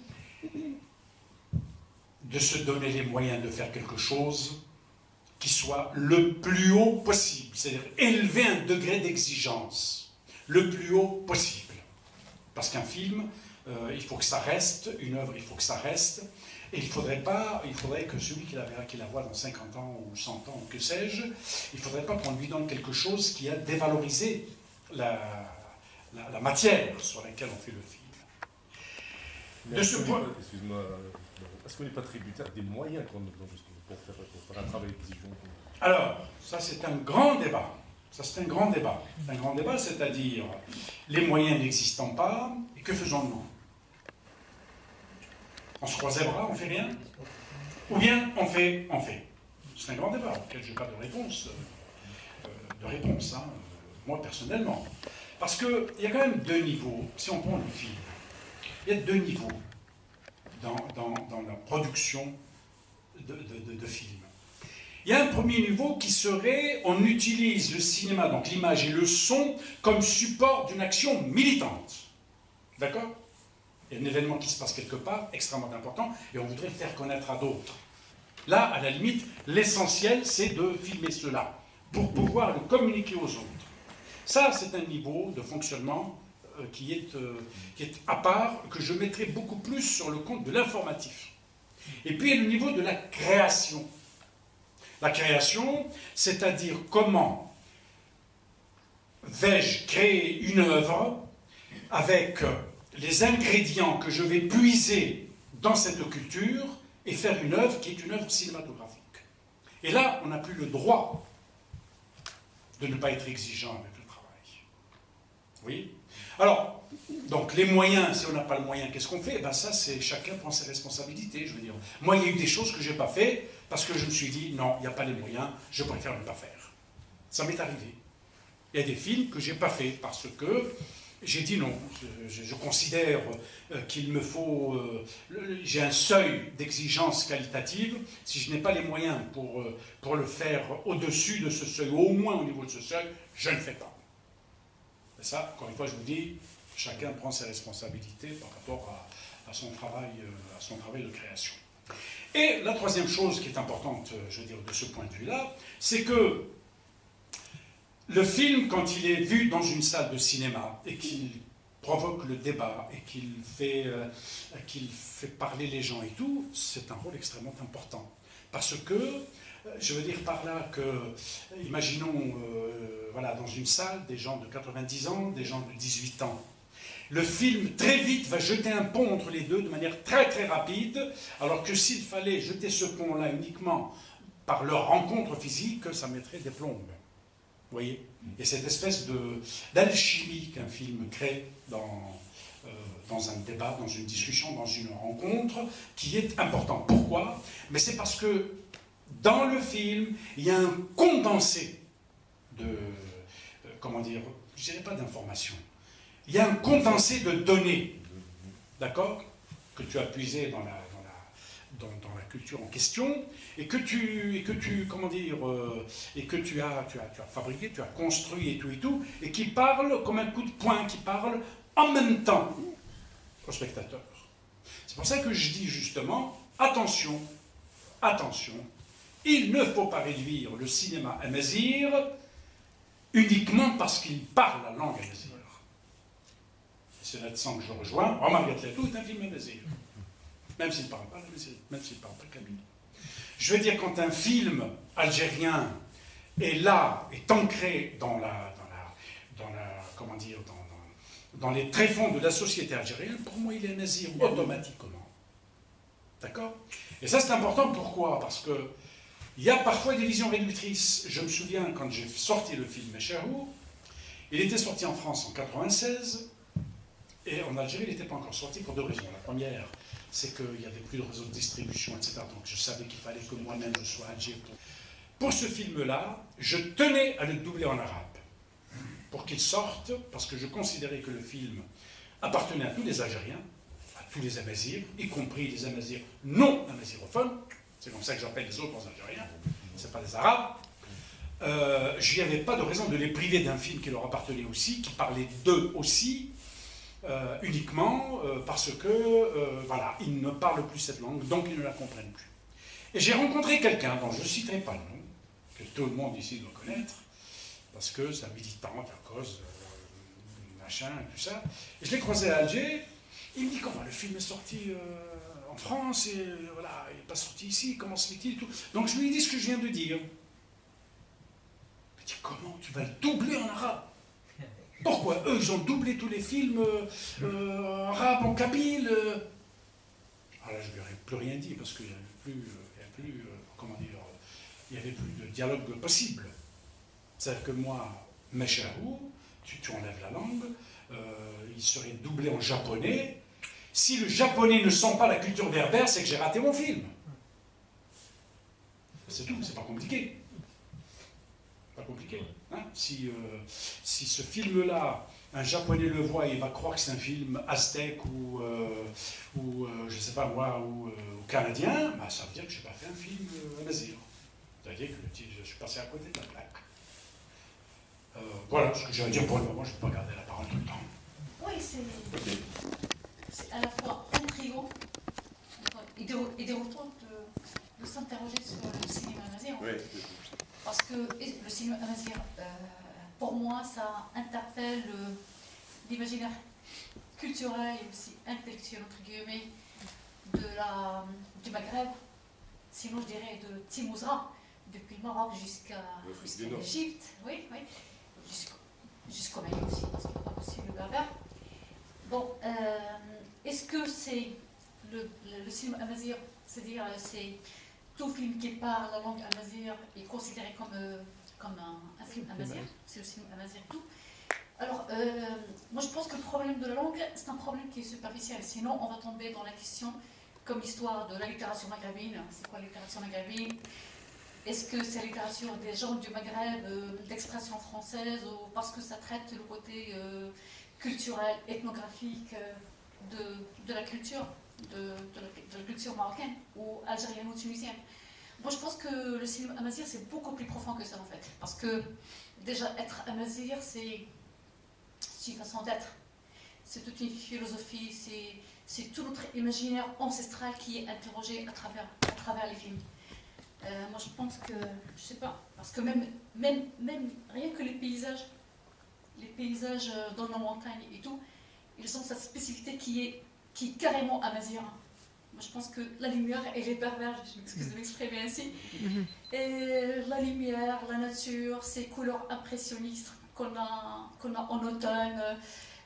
de se donner les moyens de faire quelque chose qui soit le plus haut possible, c'est-à-dire élever un degré d'exigence le plus haut possible. Parce qu'un film, il faut que ça reste, une œuvre, il faut que ça reste, et il faudrait que celui qui la voit dans 50 ans ou 100 ans, ou que sais-je, il ne faudrait pas qu'on lui donne quelque chose qui a dévalorisé la matière sur laquelle on fait le film. De ce point... Excuse-moi, est-ce qu'on n'est pas tributaire des moyens qu'on a pour faire un travail exigeant? Alors, ça c'est un grand débat. C'est un grand débat, c'est-à-dire les moyens n'existant pas, et que faisons-nous? On se croise les bras, on ne fait rien? Ou bien on fait? C'est un grand débat auquel je n'ai pas de réponse, hein, moi personnellement. Parce qu'il y a quand même deux niveaux, si on prend le film, il y a deux niveaux dans la production de films. Il y a un premier niveau qui serait, on utilise le cinéma, donc l'image et le son, comme support d'une action militante. D'accord? Il y a un événement qui se passe quelque part, extrêmement important, et on voudrait le faire connaître à d'autres. Là, à la limite, l'essentiel, c'est de filmer cela, pour pouvoir le communiquer aux autres. Ça, c'est un niveau de fonctionnement qui est à part, que je mettrai beaucoup plus sur le compte de l'informatif. Et puis, il y a le niveau de la création. La création, c'est-à-dire comment vais-je créer une œuvre avec les ingrédients que je vais puiser dans cette culture et faire une œuvre qui est une œuvre cinématographique. Et là, on n'a plus le droit de ne pas être exigeant avec le travail. Oui. Alors, donc les moyens, si on n'a pas le moyen, qu'est-ce qu'on fait? Ben ça, c'est chacun prend ses responsabilités, je veux dire. Moi, il y a eu des choses que je n'ai pas fait parce que je me suis dit, non, il n'y a pas les moyens, je préfère ne pas faire. Ça m'est arrivé. Il y a des films que je n'ai pas fait parce que j'ai dit non. Je considère qu'il me faut... j'ai un seuil d'exigence qualitative. Si je n'ai pas les moyens pour le faire au-dessus de ce seuil, au moins au niveau de ce seuil, je ne fais pas. Et ça, encore une fois, je vous dis, chacun prend ses responsabilités par rapport à son travail de création. Et la troisième chose qui est importante, je veux dire, de ce point de vue-là, c'est que le film, quand il est vu dans une salle de cinéma et qu'il provoque le débat et qu'il fait parler les gens et tout, c'est un rôle extrêmement important. Parce que, je veux dire par là que, imaginons, voilà, dans une salle, des gens de 90 ans, des gens de 18 ans. Le film, très vite, va jeter un pont entre les deux de manière très très rapide, alors que s'il fallait jeter ce pont-là uniquement par leur rencontre physique, ça mettrait des plombes. Vous voyez? Et cette espèce d'alchimie qu'un film crée dans un débat, dans une discussion, dans une rencontre, qui est important. Pourquoi? Mais c'est parce que dans le film, il y a un condensé de... comment dire? Je ne dirais pas d'informations. Il y a un condensé de données, d'accord? Que tu as puisé dans la culture en question, et que tu comment dire, et que tu as fabriqué, tu as construit et tout, et qui parle comme un coup de poing, qui parle en même temps au spectateur. C'est pour ça que je dis justement, attention, attention, il ne faut pas réduire le cinéma amazigh uniquement parce qu'il parle la langue amazigh. C'est là-dessus que je rejoins. Omar Gatletou est un film amazigh. Même s'il ne parle pas l'amazigh, même s'il ne parle pas kabyle. Je veux dire, quand un film algérien est là, est ancré dans comment dire, dans les tréfonds de la société algérienne, pour moi, il est amazigh automatiquement. D'accord? Et ça, c'est important. Pourquoi? Parce que il y a parfois des visions réductrices. Je me souviens, quand j'ai sorti le film Meshahou, il était sorti en France en 1996, et en Algérie, il n'était pas encore sorti pour deux raisons. La première, c'est qu'il n'y avait plus de réseau de distribution, etc. Donc je savais qu'il fallait que moi-même je sois à Alger. Pour ce film-là, je tenais à le doubler en arabe, pour qu'il sorte, parce que je considérais que le film appartenait à tous les Algériens, à tous les Amazirs, y compris les Amazirs non amazirophones. C'est comme ça que j'appelle les autres Algériens, ce n'est pas des Arabes. Je n'y avais pas de raison de les priver d'un film qui leur appartenait aussi, qui parlait d'eux aussi, uniquement parce que, voilà, ils ne parlent plus cette langue, donc ils ne la comprennent plus. Et j'ai rencontré quelqu'un dont je ne citerai pas le nom, que tout le monde ici doit connaître, parce que c'est un militant à cause machin, tout ça. Et je l'ai croisé à Alger, il me dit comment le film est sorti en France, et voilà, il n'est pas sorti ici, comment se fait-il et tout. Donc je lui ai dit ce que je viens de dire. Il me dit comment tu vas le doubler en arabe? Pourquoi? Eux, ils ont doublé tous les films arabes en kabyle. Alors là, je ne lui ai plus rien dit, parce qu'il n'y avait plus, comment dire, il n'y avait plus de dialogue possible. C'est-à-dire que moi, Meshahou, tu enlèves la langue, il serait doublé en japonais. Si le japonais ne sent pas la culture berbère, c'est que j'ai raté mon film. C'est tout, c'est pas compliqué. Pas compliqué. Hein? Si ce film-là, un japonais le voit et il va croire que c'est un film aztèque ou je sais pas moi, ou canadien, bah, ça veut dire que je n'ai pas fait un film amazigh. C'est-à-dire que je suis passé à côté de la plaque. Voilà ce que j'ai à dire pour le moment, je ne vais pas garder la parole tout le temps. Oui, c'est à la fois intriguant et déroutant de s'interroger sur le cinéma amazigh. Oui. Parce que le cinéma amazigh, pour moi, ça interpelle l'imaginaire culturel et aussi intellectuel, entre guillemets, du Maghreb, sinon je dirais de Timouzra, depuis le Maroc jusqu'à l'Égypte, oui, jusqu'au Mali aussi, parce qu'il n'y a pas aussi le berbère. Bon, est-ce que c'est le cinéma amazigh, c'est-à-dire c'est tout film qui parle la langue amazigh est considéré comme un film amazigh, c'est le cinéma amazigh tout. Alors, moi je pense que le problème de la langue, c'est un problème qui est superficiel, sinon on va tomber dans la question comme l'histoire de la littérature maghrébine. C'est quoi la littérature maghrébine? Est-ce que c'est la littérature des gens du Maghreb, d'expression française, ou parce que ça traite le côté culturel, ethnographique de la culture, de la culture marocaine ou algérienne ou tunisienne? Moi je pense que le cinéma amazigh c'est beaucoup plus profond que ça en fait. Parce que déjà être amazigh c'est une façon d'être. C'est toute une philosophie, c'est tout notre imaginaire ancestral qui est interrogé à travers les films. Moi je pense que, je sais pas, parce que même rien que les paysages dans nos montagnes et tout, ils ont cette spécificité qui est carrément amazigh. Moi je pense que la lumière et les berbères, je m'excuse de m'exprimer ainsi, et la lumière, la nature, ces couleurs impressionnistes qu'on a en automne,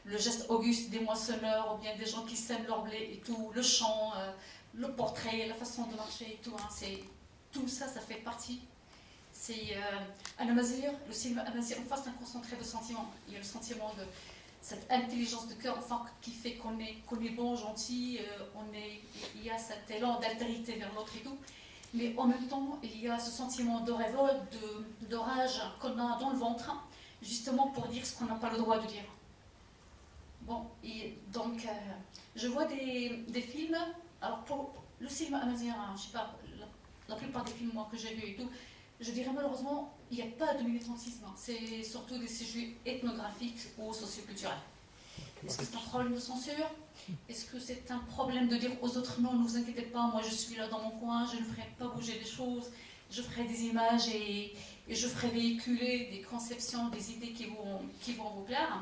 le geste auguste des moissonneurs ou bien des gens qui sèment leur blé et tout, le chant, le portrait, la façon de marcher et tout, tout ça, ça fait partie. C'est un amazigh, le cinéma amazigh, enfin c'est un concentré de sentiments. Il y a le sentiment de cette intelligence de cœur, enfin qui fait qu'on est bon, gentil, il y a cet élan d'altérité vers l'autre et tout. Mais en même temps, il y a ce sentiment de révolte, de rage qu'on a dans le ventre, justement pour dire ce qu'on n'a pas le droit de dire. Bon, et donc, je vois des films, alors pour le cinéma amazigh, je sais pas, la plupart des films moi, que j'ai vus et tout, je dirais malheureusement, il n'y a pas de militantisme, c'est surtout des sujets ethnographiques ou socioculturels. Est-ce que c'est un problème de censure? Est-ce que c'est un problème de dire aux autres non, ne vous inquiétez pas, moi je suis là dans mon coin, je ne ferai pas bouger des choses, je ferai des images et je ferai véhiculer des conceptions, des idées qui vont vous plaire?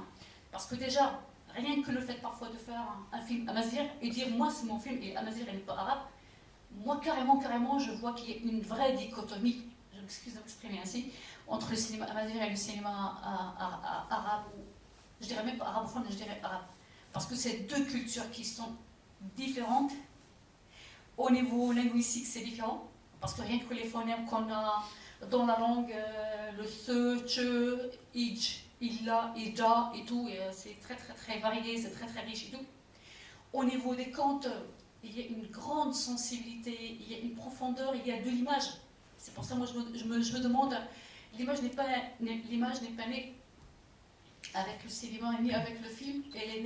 Parce que déjà, rien que le fait parfois de faire un film amazigh et dire moi c'est mon film et amazigh n'est pas arabe, moi carrément je vois qu'il y a une vraie dichotomie, je m'excuse de m'exprimer ainsi, entre le cinéma amazigh et le cinéma arabe, ou je dirais même pas arabophone, mais je dirais arabe. Parce que c'est deux cultures qui sont différentes. Au niveau linguistique c'est différent, parce que rien que les phonèmes qu'on a dans la langue, le se, che, ij, illa, ija et tout, c'est très varié, c'est très riche et tout. Au niveau des contes, il y a une grande sensibilité, il y a une profondeur, il y a de l'image. C'est pour ça moi je me demande, l'image n'est pas née avec le cinéma ni avec le film, elle est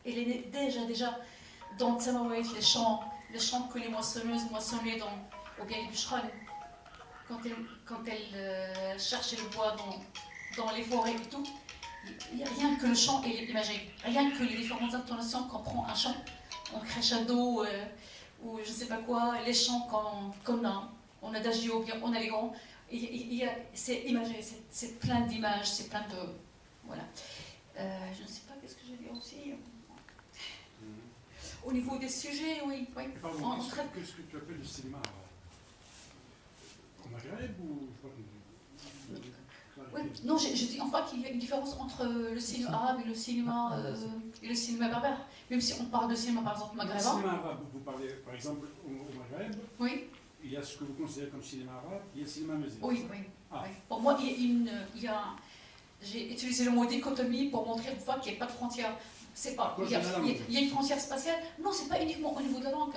née déjà dans Tsamawait, les chants que les moissonneuses moissonnaient au Gaï Bouchran, quand elles cherchaient le bois dans les forêts et tout. Il n'y a rien que le chant et l'imagé, rien que les différentes intonations qu'on prend un chant, en crescendo ou je ne sais pas quoi, les chants qu'on a, on a d'agio, bien on a les grands, c'est imagé, c'est plein d'images, c'est plein de... Voilà. Je ne sais pas qu'est-ce que je vais dire aussi. Au niveau des sujets, oui. Pardon, qu'est-ce que tu appelles le cinéma au Maghreb ou... Oui, non, je dis enfin qu'il y a une différence entre le cinéma arabe et le cinéma berbère. Même si on parle de cinéma, par exemple, maghrébin. Le cinéma arabe, vous parlez par exemple au Maghreb. Oui. Il y a ce que vous considérez comme cinéma arabe, il y a le cinéma amazigh. Oui. Pour moi, j'ai utilisé le mot dichotomie pour montrer une fois qu'il n'y a pas de frontière. C'est pas. Il y a une frontière spatiale. Non, c'est pas uniquement au niveau de la langue.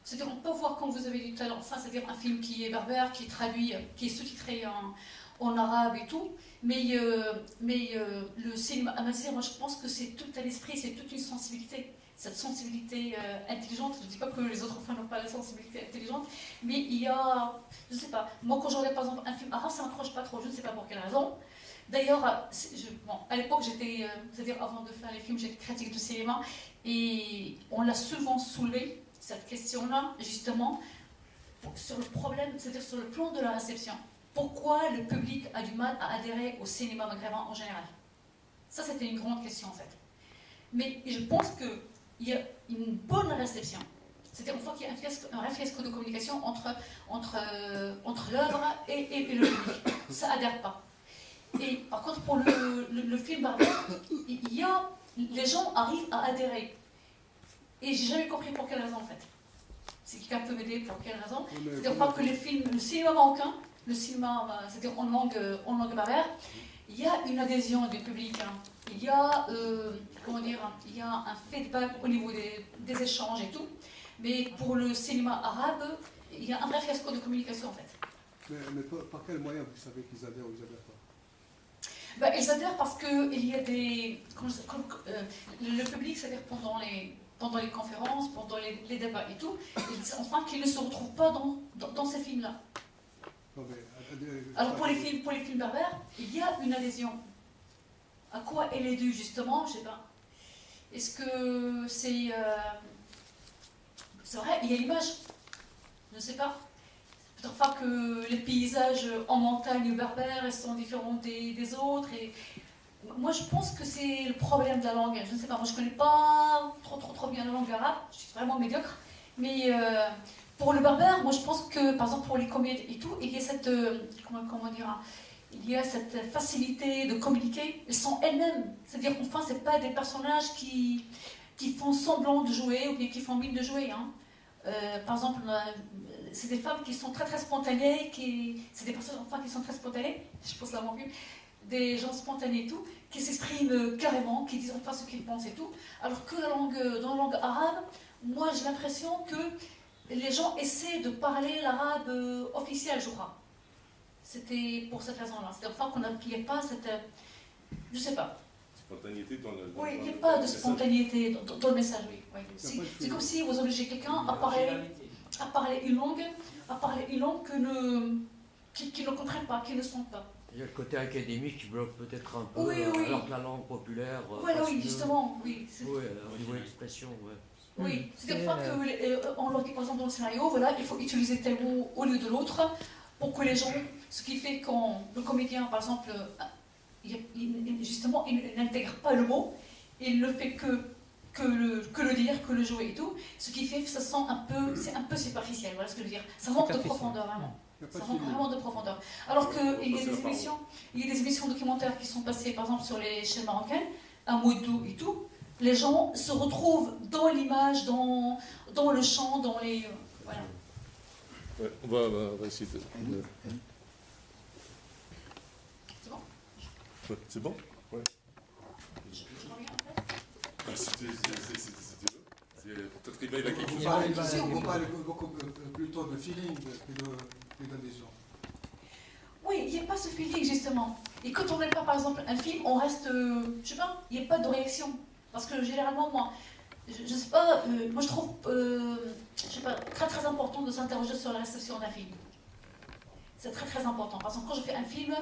C'est-à-dire, on peut voir, comme vous avez dit tout à l'heure, enfin, c'est-à-dire un film qui est berbère, qui est traduit, qui est sous-titré en arabe et tout, mais le cinéma amazigh, moi je pense que c'est tout un esprit, c'est toute une sensibilité. cette sensibilité intelligente. Je ne dis pas que les autres enfants n'ont pas la sensibilité intelligente, mais il y a, je ne sais pas, moi quand je regarde par exemple un film arabe, ça ne m'accroche pas trop, je ne sais pas pour quelle raison. D'ailleurs, à l'époque, c'est-à-dire avant de faire les films, j'étais critique de cinéma, et on l'a souvent soulevé, cette question-là, justement, sur le problème, c'est-à-dire sur le plan de la réception. Pourquoi le public a du mal à adhérer au cinéma maghrébin en général? Ça, c'était une grande question, en fait. Mais je pense qu'il y a une bonne réception. C'est-à-dire, une fois qu'il y a un vrai fiasco de communication entre l'œuvre et le public. Ça adhère pas. Et par contre, pour le film Barbare, les gens arrivent à adhérer. Et j'ai jamais compris pour quelle raison, en fait. Si quelqu'un peut m'aider, pour quelle raison? C'est-à-dire pas que le cinéma marocain, le cinéma, c'est-à-dire en langue barbare, il y a une adhésion du public. Hein. Il y a, il y a un feedback au niveau des échanges et tout. Mais pour le cinéma arabe, il y a un vrai fiasco de communication, en fait. Mais par quel moyen vous savez qu'ils adhèrent ou ils adhèrent pas? Ben, ils adhèrent parce qu'il y a des... le public, c'est-à-dire pendant les conférences, pendant les débats et tout, enfin qu'ils ne se retrouvent pas dans ces films-là. Alors pour les films berbères, il y a une adhésion. À quoi elle est due justement? Je ne sais pas. Est-ce que c'est... c'est vrai, il y a l'image. Je ne sais pas. Peut-être pas que les paysages en montagne berbères sont différents des autres. Et moi, je pense que c'est le problème de la langue. Je ne sais pas, moi, je ne connais pas trop bien la langue arabe. Je suis vraiment médiocre. Mais pour le berbère, moi, je pense que, par exemple, pour les comédies et tout, il y a cette... comment dire, il y a cette facilité de communiquer. Elles sont elles-mêmes. C'est-à-dire, enfin, ce n'est pas des personnages qui font semblant de jouer ou bien qui font mine de jouer. Hein. Par exemple, c'est des femmes qui sont très spontanées, c'est des personnes enfin, qui sont très spontanées, je pense l'avoir vu, des gens spontanés et tout, qui s'expriment carrément, qui disent enfin ce qu'ils pensent et tout, alors que dans la langue arabe, moi j'ai l'impression que les gens essaient de parler l'arabe officiel, je crois. C'était pour cette raison-là, c'est enfin qu'on n'appuyait pas cette... je sais pas. Spontanéité dans le... Oui, il n'y a pas de spontanéité dans le message, oui. C'est comme si vous obligez quelqu'un à parler une langue qu'ils ne comprennent pas, qu'ils ne sentent pas. Il y a le côté académique qui bloque peut-être un peu, oui. alors que la langue populaire... Voilà, oui, justement, oui. Oui, au niveau de l'expression, ouais. Oui, c'est-à-dire que, par exemple, dans le scénario, voilà, il faut utiliser tel mot au lieu de l'autre pour que les gens... Ce qui fait quand le comédien, par exemple... justement, il n'intègre pas le mot, il ne fait que le dire, que le jouer et tout, ce qui fait que ça sent c'est un peu superficiel, voilà ce que je veux dire. Ça manque de profondeur, vraiment. Ça manque vraiment de profondeur. Alors qu'il y a des émissions documentaires qui sont passées, par exemple, sur les chaînes marocaines, à Moudou et tout, les gens se retrouvent dans l'image, dans le chant, dans les... voilà. Ouais, on va essayer de... C'est bon? Ouais. Je reviens en fait. C'était peut-être qu'il a quelque chose. On parle plutôt de feeling que d'adhésion. Oui, il n'y a pas ce feeling justement. Et quand on n'aime pas par exemple un film, on reste, je sais pas, il n'y a pas de réaction. Parce que généralement, moi, je sais pas, moi je trouve, je sais pas, très important de s'interroger sur la réception d'un film. C'est très important. Par exemple, quand je fais un film,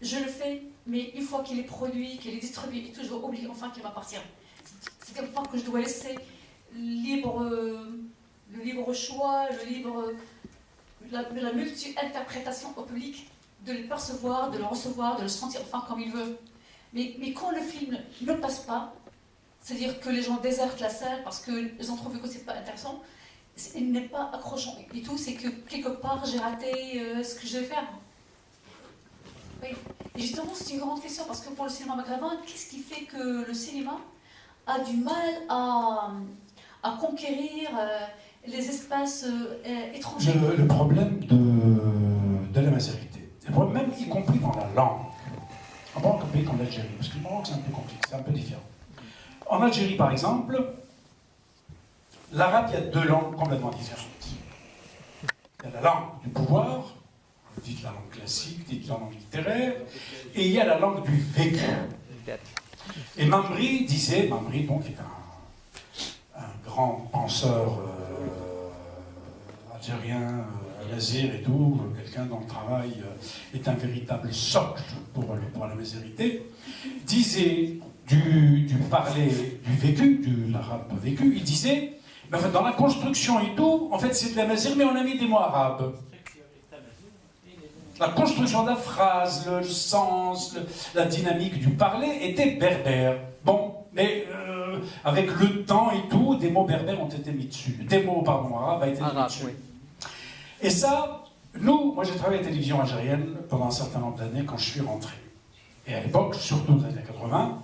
je le fais, mais une fois qu'il est produit, qu'il est distribué et tout, je dois oublier enfin qu'il va partir. C'est une fois que je dois laisser le libre choix, la multi-interprétation au public, de le percevoir, de le recevoir, de le sentir enfin comme il veut. Mais quand le film ne passe pas, c'est-à-dire que les gens désertent la salle parce qu'ils ont trouvé que c'est pas intéressant, il n'est pas accrochant et tout, c'est que quelque part j'ai raté ce que je vais faire. Oui. Et justement, c'est une grande question parce que pour le cinéma maghrébin, qu'est-ce qui fait que le cinéma a du mal à conquérir les espaces étrangers? Le problème de la majorité, le problème même y compris dans la langue. En Maroc, un pays comme l'Algérie, parce que le Maroc c'est un peu compliqué, c'est un peu différent. En Algérie, par exemple, l'arabe, il y a deux langues complètement différentes. Il y a la langue du pouvoir, dites la langue classique, dites la langue littéraire, et il y a la langue du vécu. Et Mamri disait, Mamri donc est un grand penseur algérien, Al-Azir et tout, quelqu'un dont le travail est un véritable socle pour la mazérité, disait du parler, du vécu, de l'arabe vécu, il disait, ben, en fait, dans la construction et tout, en fait c'est de la mazir, mais on a mis des mots arabes. La construction de la phrase, le sens, la dynamique du parler était berbère. Bon, mais avec le temps et tout, des mots berbères ont été mis dessus. Des mots, pardon, arabes ont été mis dessus. Oui. Et ça, moi j'ai travaillé à la télévision algérienne pendant un certain nombre d'années quand je suis rentré. Et à l'époque, surtout dans les années 80,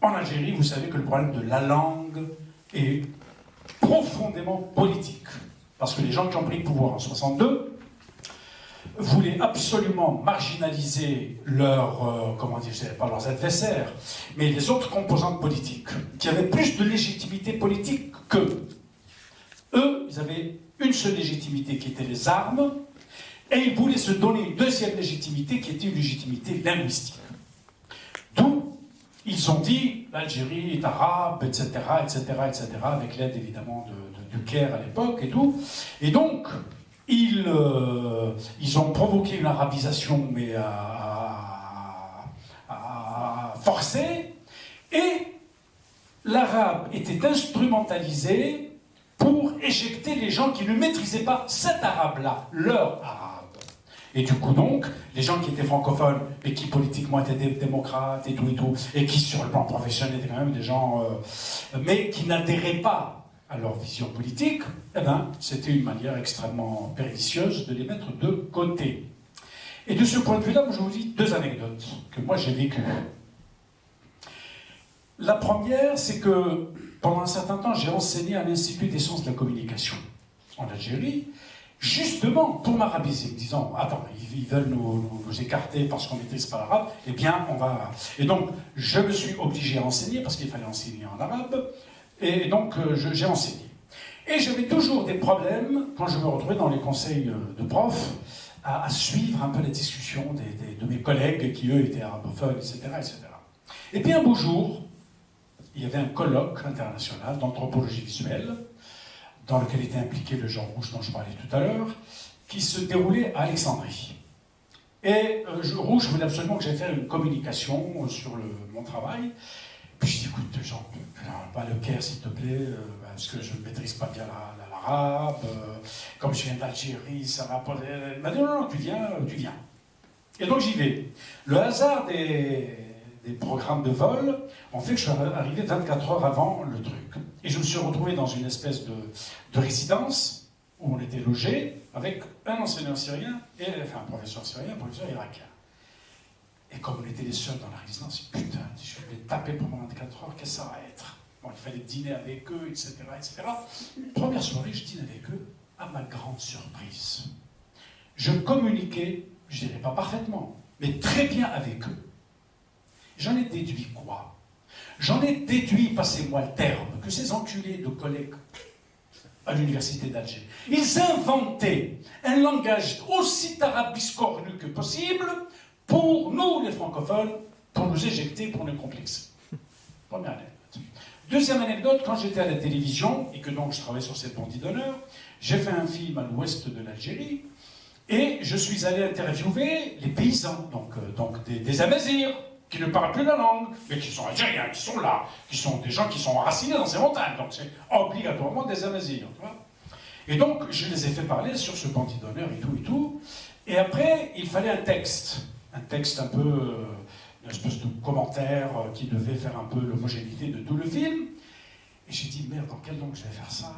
en Algérie, vous savez que le problème de la langue est profondément politique. Parce que les gens qui ont pris le pouvoir en 62 voulaient absolument marginaliser pas leurs adversaires, mais les autres composantes politiques, qui avaient plus de légitimité politique qu'eux. Eux, ils avaient une seule légitimité qui était les armes, et ils voulaient se donner une deuxième légitimité qui était une légitimité linguistique. D'où ils ont dit l'Algérie est arabe, etc., etc., etc., avec l'aide évidemment du Caire à l'époque et tout. Et donc, ils ont provoqué une arabisation, mais à forcer, et l'arabe était instrumentalisé pour éjecter les gens qui ne maîtrisaient pas cet arabe-là, leur arabe. Et du coup donc, les gens qui étaient francophones, et qui politiquement étaient des démocrates et tout, et qui sur le plan professionnel étaient quand même des gens, mais qui n'adhéraient pas à leur vision politique, eh ben, c'était une manière extrêmement pernicieuse de les mettre de côté. Et de ce point de vue-là, je vous dis deux anecdotes que moi j'ai vécues. La première, c'est que pendant un certain temps, j'ai enseigné à l'Institut des sciences de la communication en Algérie, justement pour m'arabiser, disant « Attends, ils veulent nous écarter parce qu'on ne maîtrise pas l'arabe, eh bien, on va... » Et donc, je me suis obligé à enseigner, parce qu'il fallait enseigner en arabe, et donc j'ai enseigné. Et j'avais toujours des problèmes, quand je me retrouvais dans les conseils de profs, à suivre un peu la discussion de mes collègues qui, eux, étaient arabophones, etc., etc. Et puis un beau jour, il y avait un colloque international d'anthropologie visuelle, dans lequel était impliqué le Jean Rouge dont je parlais tout à l'heure, qui se déroulait à Alexandrie. Et Rouge voulait absolument que j'aille faire une communication sur mon travail. Puis je dis, écoute, Jean, pas le Caire, s'il te plaît, parce que je ne maîtrise pas bien l'arabe, comme je viens d'Algérie, ça va pas... Il m'a dit, non, tu viens. Et donc j'y vais. Le hasard des programmes de vol ont fait que je suis arrivé 24 heures avant le truc. Et je me suis retrouvé dans une espèce de résidence où on était logé avec un enseignant syrien, un professeur syrien, un professeur irakien. Et comme on était les seuls dans la résidence, putain, je vais taper pendant 24 heures, qu'est-ce que ça va être? Bon, il fallait dîner avec eux, etc., etc. Première soirée, je dîne avec eux, à ma grande surprise. Je communiquais, je dirais pas parfaitement, mais très bien avec eux. J'en ai déduit quoi? J'en ai déduit, passez-moi le terme, que ces enculés de collègues à l'université d'Alger, ils inventaient un langage aussi tarabiscornu que possible pour nous, les francophones, pour nous éjecter, pour nous complexer. Première anecdote. Deuxième anecdote, quand j'étais à la télévision, et que donc je travaillais sur cette bandit d'honneur, j'ai fait un film à l'ouest de l'Algérie, et je suis allé interviewer les paysans, donc des Amazirs, qui ne parlent plus la langue, mais qui sont algériens, qui sont là, qui sont des gens qui sont enracinés dans ces montagnes, donc c'est obligatoirement des Amazirs. Et donc, je les ai fait parler sur ce bandit d'honneur et tout, et après, il fallait un texte un peu, une espèce de commentaire qui devait faire un peu l'homogénéité de tout le film. Et j'ai dit, merde, dans quelle langue je vais faire ça?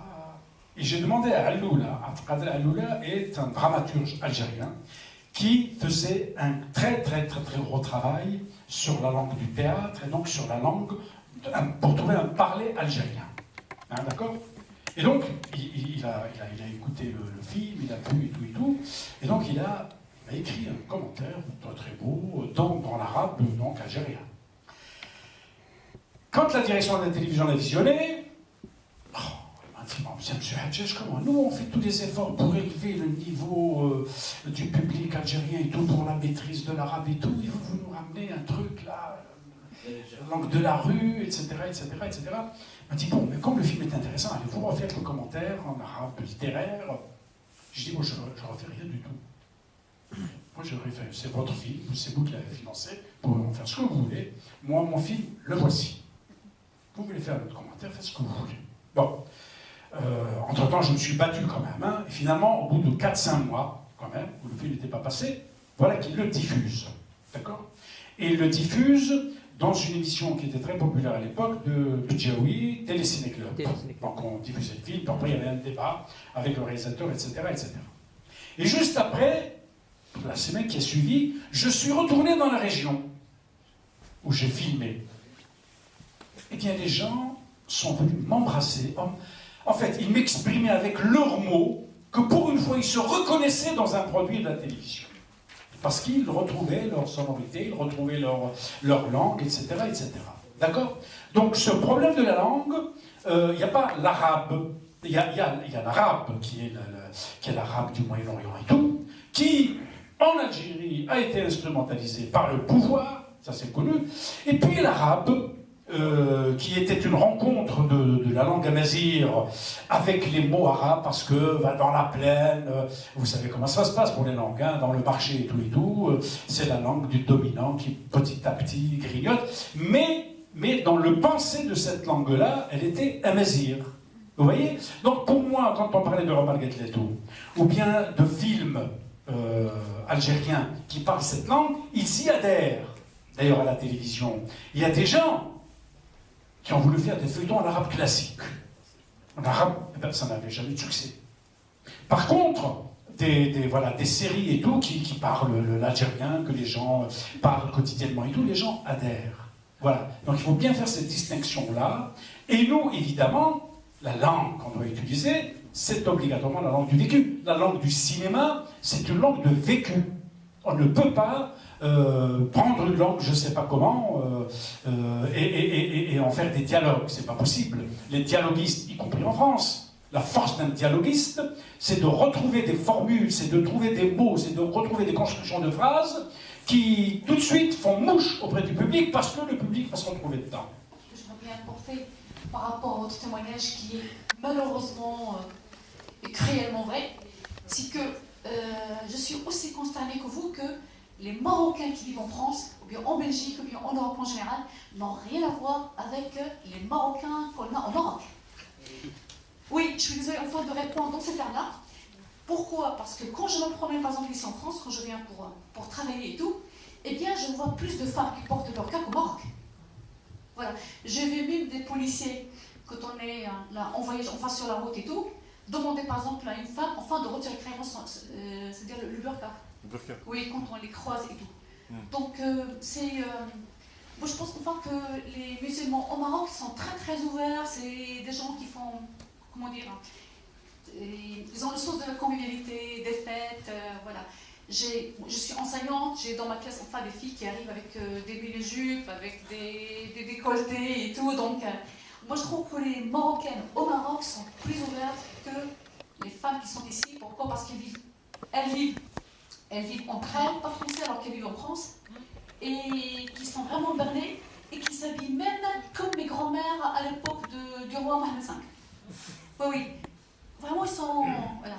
Et j'ai demandé à Alloula. Abdelkader Alloula est un dramaturge algérien qui faisait un très gros travail sur la langue du théâtre et donc sur la langue pour trouver un parler algérien. Hein, d'accord? Et donc, il a écouté le film, il a vu et tout, et donc il a écrit un commentaire très beau dans l'arabe, donc algérien. Quand la direction de la télévision l'a visionné, il m'a dit, monsieur Hadjaj, comment? Nous, on fait tous les efforts pour élever le niveau du public algérien et tout, pour la maîtrise de l'arabe et tout, et vous nous ramenez un truc là. la langue de la rue, etc., etc., etc. Il m'a dit, bon, mais comme le film est intéressant, allez-vous refaire le commentaire en arabe littéraire? Je dis, moi, je ne refais rien du tout. Moi, je refais, c'est votre film, c'est vous qui l'avez financé, vous pouvez en faire ce que vous voulez. Moi, mon film, le voici. Vous voulez faire votre commentaire, faites ce que vous voulez. Bon. Entre-temps, je me suis battu quand même. Hein, et finalement, au bout de 4-5 mois, quand même, où le film n'était pas passé, voilà qu'il le diffuse. D'accord? Et il le diffuse dans une émission qui était très populaire à l'époque de Djaoui, Téléciné Club. Donc on diffusait le film, puis après il y avait un débat avec le réalisateur, etc., etc. Et juste après, la semaine qui a suivi, je suis retourné dans la région où j'ai filmé. Eh bien, les gens sont venus m'embrasser. En fait, ils m'exprimaient avec leurs mots que pour une fois, ils se reconnaissaient dans un produit de la télévision. Parce qu'ils retrouvaient leur sonorité, ils retrouvaient leur langue, etc., etc. D'accord? Donc, ce problème de la langue, il n'y a pas l'arabe. Il y a l'arabe, qui est l'arabe du Moyen-Orient et tout, qui, en Algérie, a été instrumentalisé par le pouvoir, ça c'est connu, et puis l'arabe, qui était une rencontre de la langue amazigh avec les mots arabes, parce que dans la plaine, vous savez comment ça se passe pour les langues, hein, dans le marché et tout, c'est la langue du dominant qui petit à petit grignote, mais dans le pensée de cette langue-là, elle était amazigh. Vous voyez? Donc pour moi, quand on parlait de Omar Guetletou, ou bien de films algériens qui parlent cette langue, ils y adhèrent. D'ailleurs, à la télévision, il y a des gens qui ont voulu faire des feuilletons en arabe classique. En arabe, eh ben, ça n'avait jamais de succès. Par contre, des séries et tout qui parlent l'algérien, que les gens parlent quotidiennement et tout, les gens adhèrent. Voilà. Donc il faut bien faire cette distinction-là. Et nous, évidemment, la langue qu'on doit utiliser, c'est obligatoirement la langue du vécu. La langue du cinéma, c'est une langue de vécu. On ne peut pas prendre une langue, je ne sais pas comment, et en faire des dialogues. C'est pas possible. Les dialoguistes, y compris en France, la force d'un dialoguiste, c'est de retrouver des formules, c'est de trouver des mots, c'est de retrouver des constructions de phrases qui, tout de suite, font mouche auprès du public parce que le public va se retrouver dedans. Je voudrais bien apporter par rapport à votre témoignage qui est malheureusement et cruellement vrai, c'est que je suis aussi consternée que vous que les Marocains qui vivent en France, ou bien en Belgique, ou bien en Europe en général, n'ont rien à voir avec les Marocains qu'on a en Maroc. Oui, je suis désolée enfin de répondre dans ces termes-là. Pourquoi? Parce que quand je me promène par exemple ici en France, quand je viens pour travailler et tout, eh bien je vois plus de femmes qui portent leur cas qu'au Maroc. Voilà. J'ai vu même des policiers, quand on est là, en voyage, enfin sur la route et tout, demander par exemple à une femme enfin de retirer carrément c'est-à-dire le burqa. Oui, quand on les croise et tout. Donc, moi je pense enfin que les musulmans au Maroc sont très très ouverts. C'est des gens qui font, comment dire, ils ont le sens de la convivialité, des fêtes, voilà. Je suis enseignante, j'ai dans ma classe enfin des filles qui arrivent avec des mini-jupes, avec des décolletés et tout. Donc, moi je trouve que les Marocaines au Maroc sont plus ouvertes que les femmes qui sont ici. Pourquoi? Parce qu'elles vivent entre elles, pas français alors qu'elles vivent en France, et qui sont vraiment bernées et qui s'habillent même comme mes grands-mères à l'époque du roi Mohamed V. Oui, oui. Vraiment, ils sont... Voilà.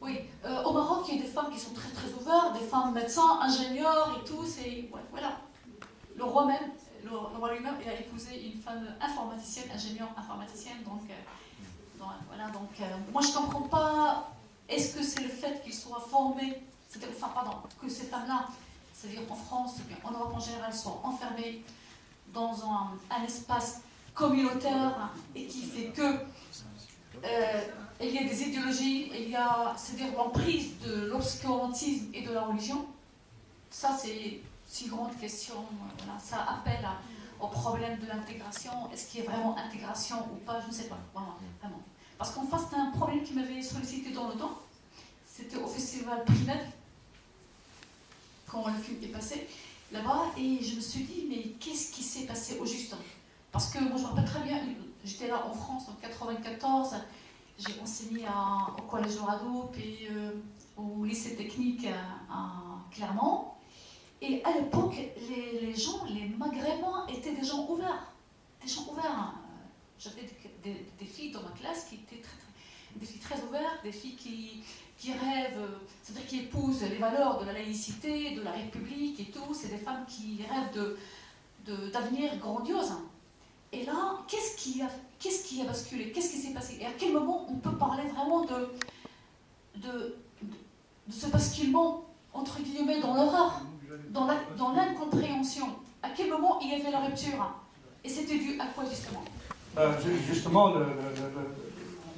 Oui. Au Maroc, il y a des femmes qui sont très très ouvertes, des femmes médecins, ingénieurs et tout. C'est... Ouais, voilà. Le roi même, le roi lui-même, il a épousé une femme informaticienne, ingénieure informaticienne. Donc voilà. Donc, moi, je ne comprends pas... Est-ce que c'est le fait qu'ils soient formés, enfin, pardon, que ces femmes-là, c'est-à-dire en France, ou bien en Europe en général, soient enfermées dans un espace communautaire et qui fait que il y a des idéologies, il y a, c'est-à-dire l'emprise de l'obscurantisme et de la religion. Ça, c'est une grande question. Voilà. Ça appelle au problème de l'intégration. Est-ce qu'il y a vraiment intégration ou pas? Je ne sais pas. Voilà, vraiment. Parce qu'en fait, c'était un problème qui m'avait sollicité dans le temps. C'était au festival primaire, quand le film est passé là-bas, et je me suis dit, mais qu'est-ce qui s'est passé au juste? Parce que moi, je me rappelle très bien, j'étais là en France en 1994, j'ai enseigné au collège Oradour, puis au lycée technique à Clermont, Et à l'époque, les gens, les Maghrébins étaient des gens ouverts. Des gens ouverts. J'avais des filles dans ma classe qui étaient des filles très ouvertes, des filles qui rêvent, c'est-à-dire qui épousent les valeurs de la laïcité, de la République et tout. C'est des femmes qui rêvent d'avenir grandiose. Et là, qu'est-ce qui a basculé? Qu'est-ce qui s'est passé? Et à quel moment on peut parler vraiment de ce basculement, entre guillemets, dans l'horreur, dans l'incompréhension? À quel moment il y avait la rupture? Et c'était dû à quoi, justement? Justement,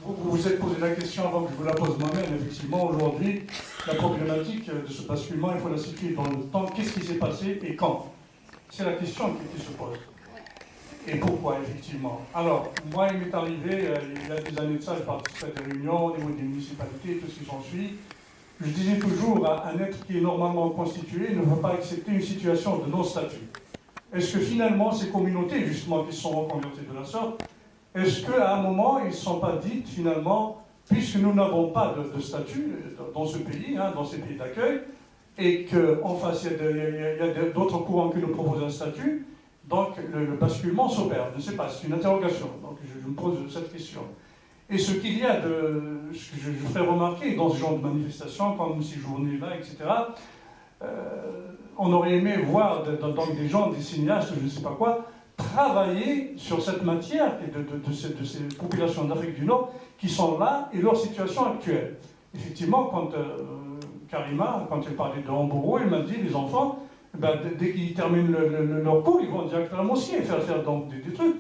vous vous êtes posé la question avant que je vous la pose moi-même. Effectivement, aujourd'hui, la problématique de ce basculement, il faut la situer dans le temps. Qu'est-ce qui s'est passé et quand? C'est la question qui se pose. Et pourquoi, effectivement? Alors, moi, il m'est arrivé, il y a des années de ça, je participais à des réunions au niveau des municipalités, tout ce qui s'ensuit. Je disais toujours, un être qui est normalement constitué ne va pas accepter une situation de non-statut. Est-ce que finalement, ces communautés, justement, qui se sont reconverties de la sorte, est-ce qu'à un moment, ils ne se sont pas dit, finalement, puisque nous n'avons pas de statut dans ce pays, dans ces pays d'accueil, et qu'en face, il y a d'autres courants qui nous proposent un statut, donc le basculement s'opère. Je ne sais pas, c'est une interrogation, donc je me pose cette question. Et ce qu'il y a ce que je ferai remarquer dans ce genre de manifestations, comme ces journées-là, etc., on aurait aimé voir donc des gens, des cinéastes, je ne sais pas quoi, travailler sur cette matière de ces populations d'Afrique du Nord qui sont là et leur situation actuelle. Effectivement, quand Karima, quand elle parlait de Hamboro, elle m'a dit, les enfants, dès qu'ils terminent leur cours, ils vont directement à la mosquée faire donc des trucs.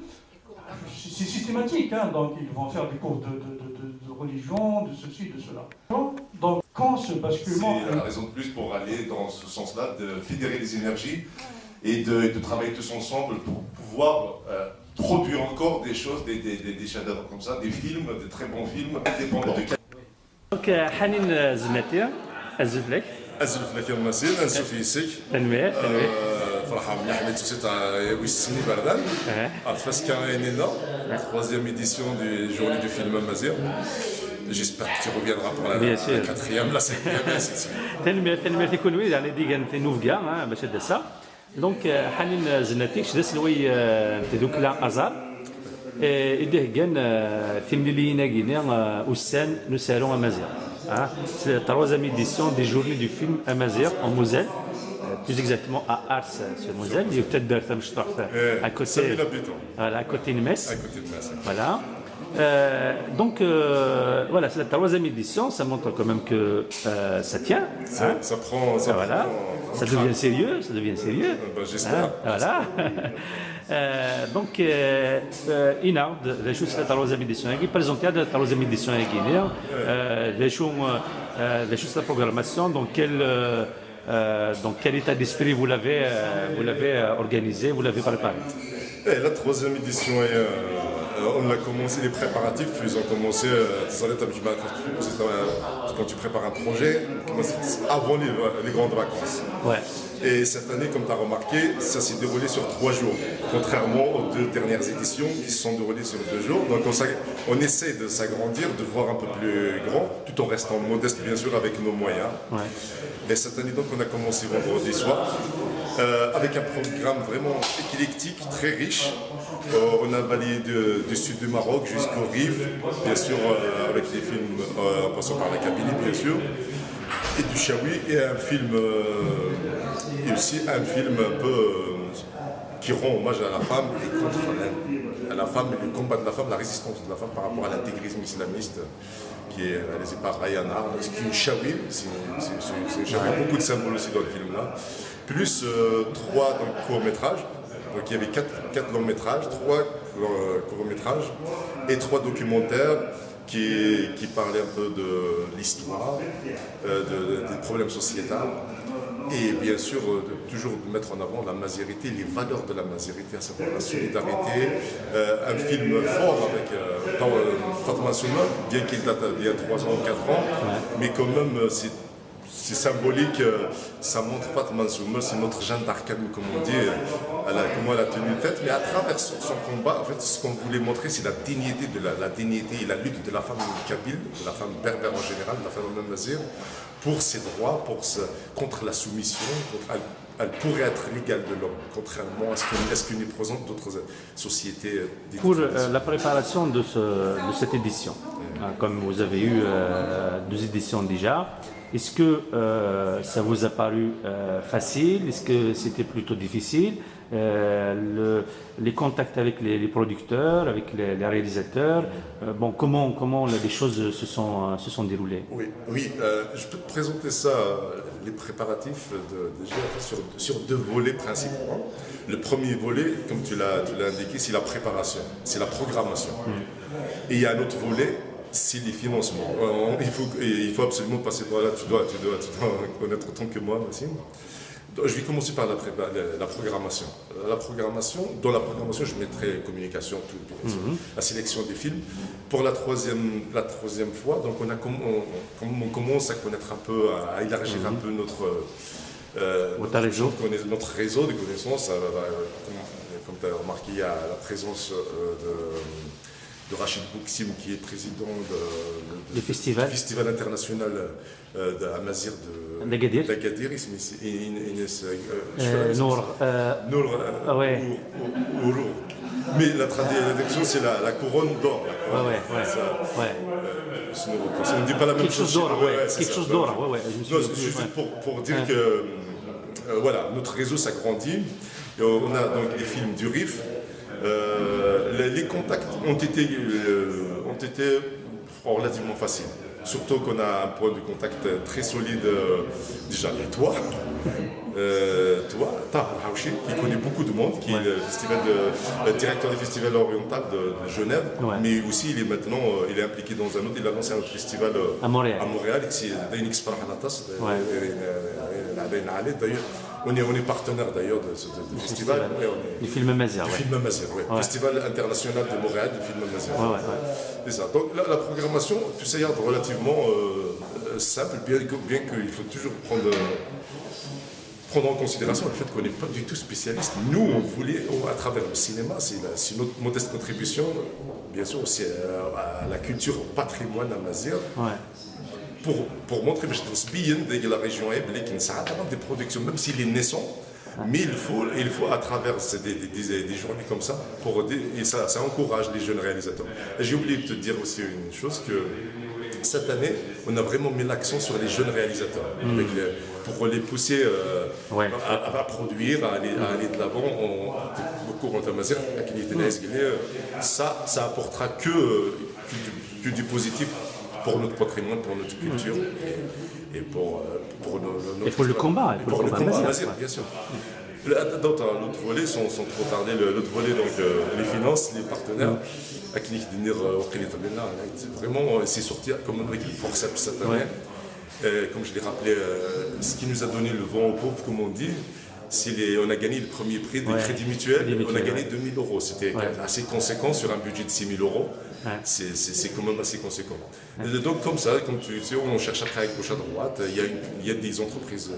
C'est systématique, donc ils vont faire des cours de religion, de ceci, de cela. Donc quand ce basculement... C'est la raison de plus pour aller dans ce sens-là, de fédérer les énergies et de travailler tous ensemble pour pouvoir produire encore des choses, des chefs-d'œuvre comme ça, des films, des très bons films, indépendants. Donc Hanine Znati, Azuflek. Azuflek Yomazil, Ansoufisik. Tanwir. فرحة مليح حميد سوسي تاع ويسني بردان عرفت كاينينا troisième édition du journée du film Amazir. J'espère que tu reviendras pour la quatrième, la cinquième et ainsi de suite. تنمية تكون وين يعني ديجان نوفكا باش هذا دونك حنين زناتيك شدس لوي تدوك لا ازار إده كان فيلم اللي يناقينا أوسان نسالون Amazir. C'est la troisième édition des journées du film Amazir en Moselle. Plus exactement à Ars sur Moselle, il y a peut-être à côté, voilà, à côté de Metz. Voilà. Donc voilà, c'est la troisième édition, ça montre quand même que ça tient. Ça prend. Voilà. Ça devient sérieux, ça devient sérieux. J'espère. Voilà. Donc, Inard, les choses de la troisième édition, qui présentait la troisième édition à Guinée, les choses de la programmation, dans quel état d'esprit vous l'avez organisé, vous l'avez préparé? La troisième édition, on a commencé les préparatifs, ils ont commencé quand tu prépares un projet, avant les grandes vacances. Ouais. Et cette année, comme tu as remarqué, ça s'est déroulé sur 3 jours, contrairement aux 2 dernières éditions qui se sont déroulées sur 2 jours. Donc on essaie de s'agrandir, de voir un peu plus grand, tout en restant modeste bien sûr avec nos moyens. Ouais. Et cette année donc on a commencé vendredi soir avec un programme vraiment éclectique, très riche. On a balayé du sud du Maroc jusqu'aux rives, bien sûr avec les films en passant par la Kabylie bien sûr, et du Chaoui, et un film et aussi un film un peu qui rend hommage à la femme et contre la femme, le combat de la femme, la résistance de la femme par rapport à l'intégrisme islamiste qui est réalisé par Rayana, ce qui est une Chaoui, c'est beaucoup de symboles aussi dans le film là, plus 3 courts-métrages. Donc il y avait 4 longs-métrages, 3 courts-métrages et 3 documentaires qui parlaient un peu de l'histoire, des problèmes sociétaux et bien sûr toujours mettre en avant la mazérité, les valeurs de la mazérité, à savoir la solidarité. Un film fort avec Fatma Souma, bien qu'il date d'il y a 3 ans ou 4 ans, mais quand même c'est symbolique, ça montre Fatma Souma, c'est notre Jeanne d'Arc, comme on dit, comment elle a tenu tête, mais à travers son combat, en fait, ce qu'on voulait montrer, c'est la dignité et la lutte de la femme kabyle, de la femme berbère en général, de la femme mazir, pour ses droits, contre la soumission, elle pourrait être l'égale de l'homme, contrairement à ce que nous présentent d'autres sociétés. Pour la préparation de cette édition, comme vous avez eu 2 éditions déjà, est-ce que ça vous a paru facile? Est-ce que c'était plutôt difficile? Les contacts avec les producteurs, avec les réalisateurs, comment les choses se sont déroulées? Oui, je peux te présenter ça, les préparatifs déjà sur 2 volets principaux. Le premier volet, comme tu l'as indiqué, c'est la préparation, c'est la programmation. Et il y a un autre volet, c'est les financements. Il faut absolument passer par là, tu dois connaître autant que moi, Massime. Je vais commencer par la programmation. Dans la programmation, je mettrai communication, tout, la sélection des films. Pour la troisième fois, donc on commence à connaître un peu, à élargir un peu notre réseau de connaissances. Comme tu as remarqué, il y a la présence de Rachid Bouksim, qui est président du festival international d'Amazir d'Agadir. Nour. Mais la traduction, c'est la couronne d'or. On ne dit pas la même chose. Quelque chose d'or, juste pour dire que notre réseau s'agrandit. On a donc des films du RIF. Les contacts ont été relativement faciles. Surtout qu'on a un point de contact très solide. Déjà, il y a toi, Tahar Haouchi, qui connaît beaucoup de monde, qui est le directeur du festival oriental de Genève, mais aussi il est impliqué dans un autre, il a lancé un autre festival à Montréal, c'est Dainix Farhanatas. D'ailleurs, on est partenaire d'ailleurs de ce festival. Du film Amazir. Festival international de Montréal du film Amazir. C'est ça. Donc la programmation, tu sais, est relativement simple, bien qu'il faut toujours prendre en considération le fait qu'on n'est pas du tout spécialiste. Nous, on voulait, à travers le cinéma, c'est notre modeste contribution, bien sûr, aussi à la culture, au patrimoine amazir. Pour montrer que la région est des productions, même s'il est naissant, mais il faut à travers des journées comme ça, et ça encourage les jeunes réalisateurs. J'ai oublié de te dire aussi une chose, que cette année, on a vraiment mis l'accent sur les jeunes réalisateurs, pour les pousser à produire, à aller de l'avant. Beaucoup en Amazir, ça apportera que du positif pour notre patrimoine, pour notre culture et pour le combat. Et pour le combat amazir, bien sûr. L'autre volet, sans trop tarder, l'autre volet, donc les finances, les partenaires, vraiment, c'est sorti comme avec le forceps cette année. Comme je l'ai rappelé, ce qui nous a donné le vent au pauvre, comme on dit, on a gagné le premier prix des crédits mutuels, on a gagné 2 000 €. C'était assez conséquent sur un budget de 6 000 €. C'est quand même assez conséquent. Et donc comme ça, comme tu sais, on cherche après à gauche à droite. Il y a des entreprises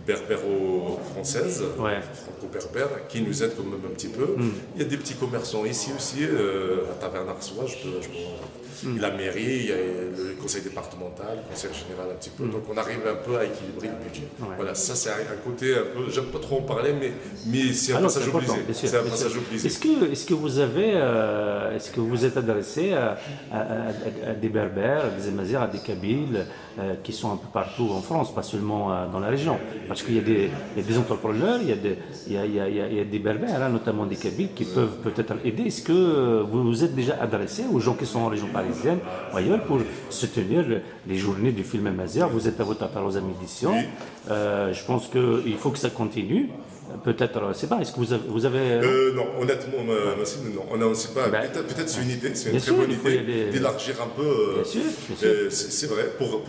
berbéro-françaises, franco-berbères, qui nous aident quand même un petit peu. Il y a des petits commerçants ici aussi, à Taverne-Arsois, la mairie, il y a le conseil départemental, le conseil général un petit peu. Donc on arrive un peu à équilibrer le budget. Voilà, ça c'est un côté un peu, j'aime pas trop en parler, mais c'est un passage obligé. C'est un passage obligé. Est-ce que vous êtes adressé à des Berbères, à des Amazirs, à des Kabyles, qui sont un peu partout en France, pas seulement dans la région? Parce qu'il y a des entrepreneurs, il y a des Berbères, notamment des Kabyles, qui peuvent peut-être aider. Est-ce que vous vous êtes déjà adressé aux gens qui sont en région parisienne ou ailleurs pour soutenir les journées du film Amazir? Vous êtes à votre 14e édition. Je pense qu'il faut que ça continue. Peut-être, je ne sais pas, est-ce que vous avez... Non, honnêtement, on ne sait pas. Peut-être c'est une idée, c'est une très bonne idée d'élargir un peu. Bien sûr. C'est vrai, pour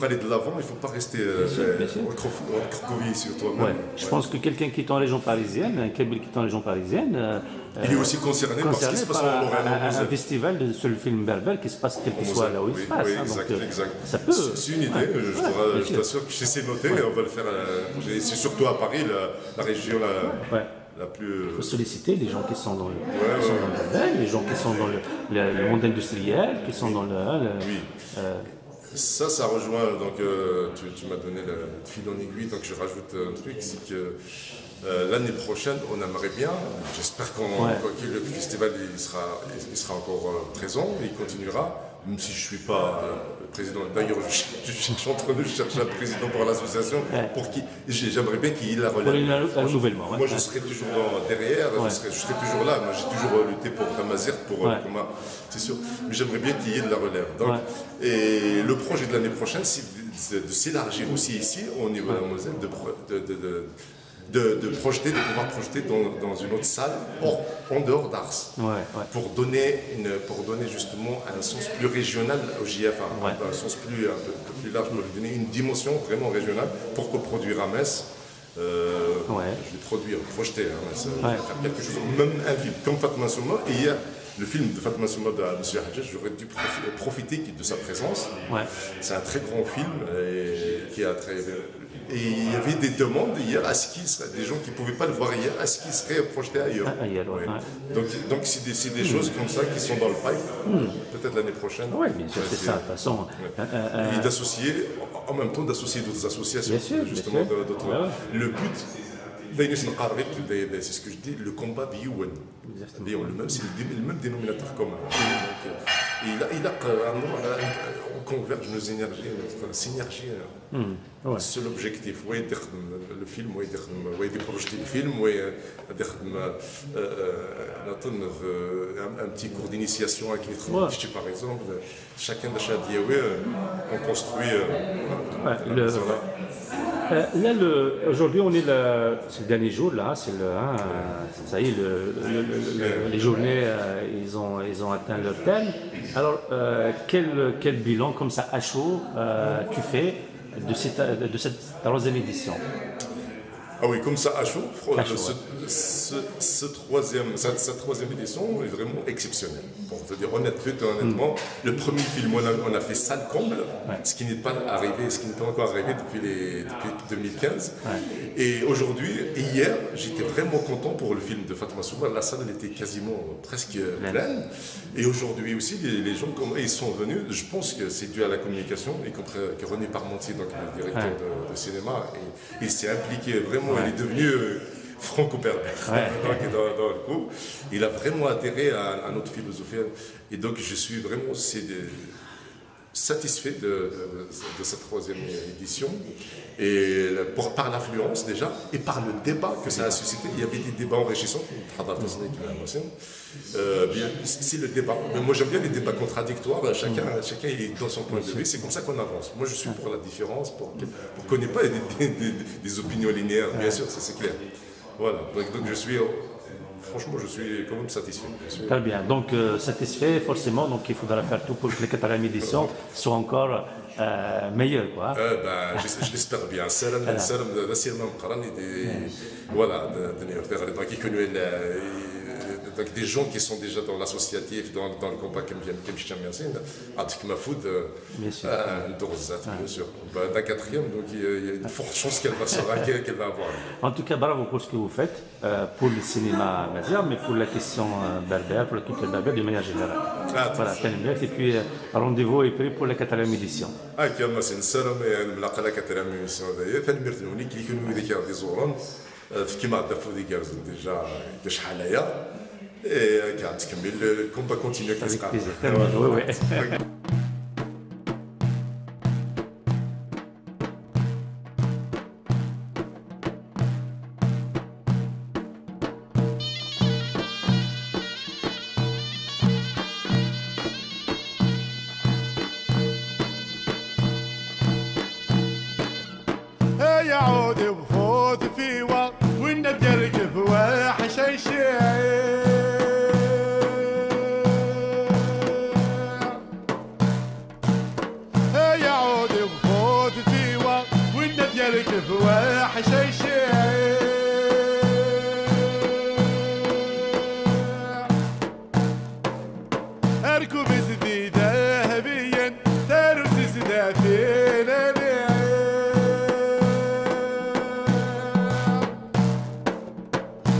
aller de l'avant, il ne faut pas rester recroquevillé sur toi-même. Je pense que quelqu'un qui est en région parisienne, un Kabyle qui est en région parisienne... il est aussi concerné par ce qui se passe en Lorraine. Un festival sur le film berbère qui se passe quel que soit là où il se passe. Exact. Ça peut... C'est une idée, je t'assure que j'essaie de noter, on va le faire. C'est surtout à Paris, la région la plus... Il faut solliciter les gens qui sont dans le berbère, les gens qui sont dans le monde industriel, qui sont dans Ça rejoint, donc tu m'as donné le fil en aiguille, donc je rajoute un truc, c'est que l'année prochaine, on aimerait bien, j'espère que le festival il sera encore présent, il continuera, même si je ne suis pas président. D'ailleurs, je suis en train de chercher un président pour l'association, pour qui j'aimerais bien qu'il y ait la relève. Pour un renouvellement. Moi, je serai toujours derrière, je serai toujours là. Moi, j'ai toujours lutté pour Amazigh, c'est sûr. Mais j'aimerais bien qu'il y ait de la relève. Donc, et le projet de l'année prochaine, c'est de s'élargir aussi ici, au niveau de la Moselle, de pouvoir projeter dans une autre salle en dehors d'Ars, pour donner justement un sens plus régional au JF, un sens un peu plus large, pour lui donner une dimension vraiment régionale pour coproduire à Metz. Je vais projeter, faire quelque chose, même un film comme Fatma Souma. Et hier, le film de Fatma Souma de M. Hadjadj, j'aurais dû profiter de sa présence. C'est un très grand film qui a très... Et il y avait des demandes hier à ce qu'il serait, des gens qui ne pouvaient pas le voir hier, à ce qu'il serait projeté ailleurs. Donc c'est des choses comme ça qui sont dans le pipe, peut-être l'année prochaine. Oui, bien sûr, c'est ça, de toute façon. Et d'associer, en même temps d'associer d'autres associations, justement, d'autres. Le but, c'est ce que je dis, le combat biouan. C'est le même dénominateur commun. On converge nos énergies, notre synergie. C'est l'objectif. Le film, projeter le film, un petit cours d'initiation avec les par exemple. Chacun de chaque on construit. Là, aujourd'hui, on est c'est le dernier jour, là, ça y est, les journées, ils ont atteint leur terme. Alors, quel bilan comme ça à chaud tu fais de cette troisième édition? Ah oui, comme ça à chaud, cette troisième édition est vraiment exceptionnelle. Bon, je veux dire honnêtement, le premier film, on a fait salle comble, ce qui n'est pas encore arrivé depuis 2015. Et aujourd'hui, et hier, j'étais vraiment content pour le film de Fatma Souma. La salle elle était quasiment presque pleine. Et aujourd'hui aussi, les gens ils sont venus. Je pense que c'est dû à la communication, y compris que René Parmentier, donc le directeur de cinéma, il s'est impliqué vraiment. Il est devenu franco-berbère dans le coup. Il a vraiment adhéré à notre philosophie. Et donc, je suis vraiment satisfait de cette troisième édition. Et par l'affluence déjà, et par le débat que ça a suscité. Il y avait des débats enrichissants. C'est le débat. Mais moi, j'aime bien les débats contradictoires. Chacun est dans son point de vue. C'est comme ça qu'on avance. Moi, je suis pour la différence, pour qu'on n'ait pas des opinions linéaires. Bien sûr, ça c'est clair. Voilà. Donc franchement, je suis quand même satisfait. Très bien. Donc, satisfait, forcément. Donc, il faudra faire tout pour que les 4e éditions soient encore meilleures, quoi. Je l'espère bien. Voilà. Donc des gens qui sont déjà dans l'associatif, dans le combat comme Yassine, avec Mafoud, Dorzat, bien sûr. D'un 4e, donc il y a une forte chance qu'elle va avoir. En tout cas, bravo pour ce que vous faites, pour le cinéma amazigh, mais pour la question berbère, pour la culture berbère de manière générale. Voilà, et puis rendez-vous est pris pour la 4e édition. C'est une salam et la 4e édition d'ailleurs. فالمرتوني كي يكونوا ذيك غادي زورون كيما عرفوا ديك ديجا شحال هيا et le combat continue avec les scars. يعود بفوت فيوا والندرج فواحش شيء اركب زدي ذهبيا ترس زداتين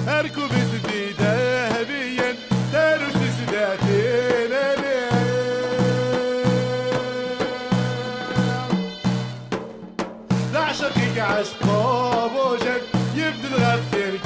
اركب زدي ذهبيا ترس زداتين عشقك عشق بوجد يبدل غير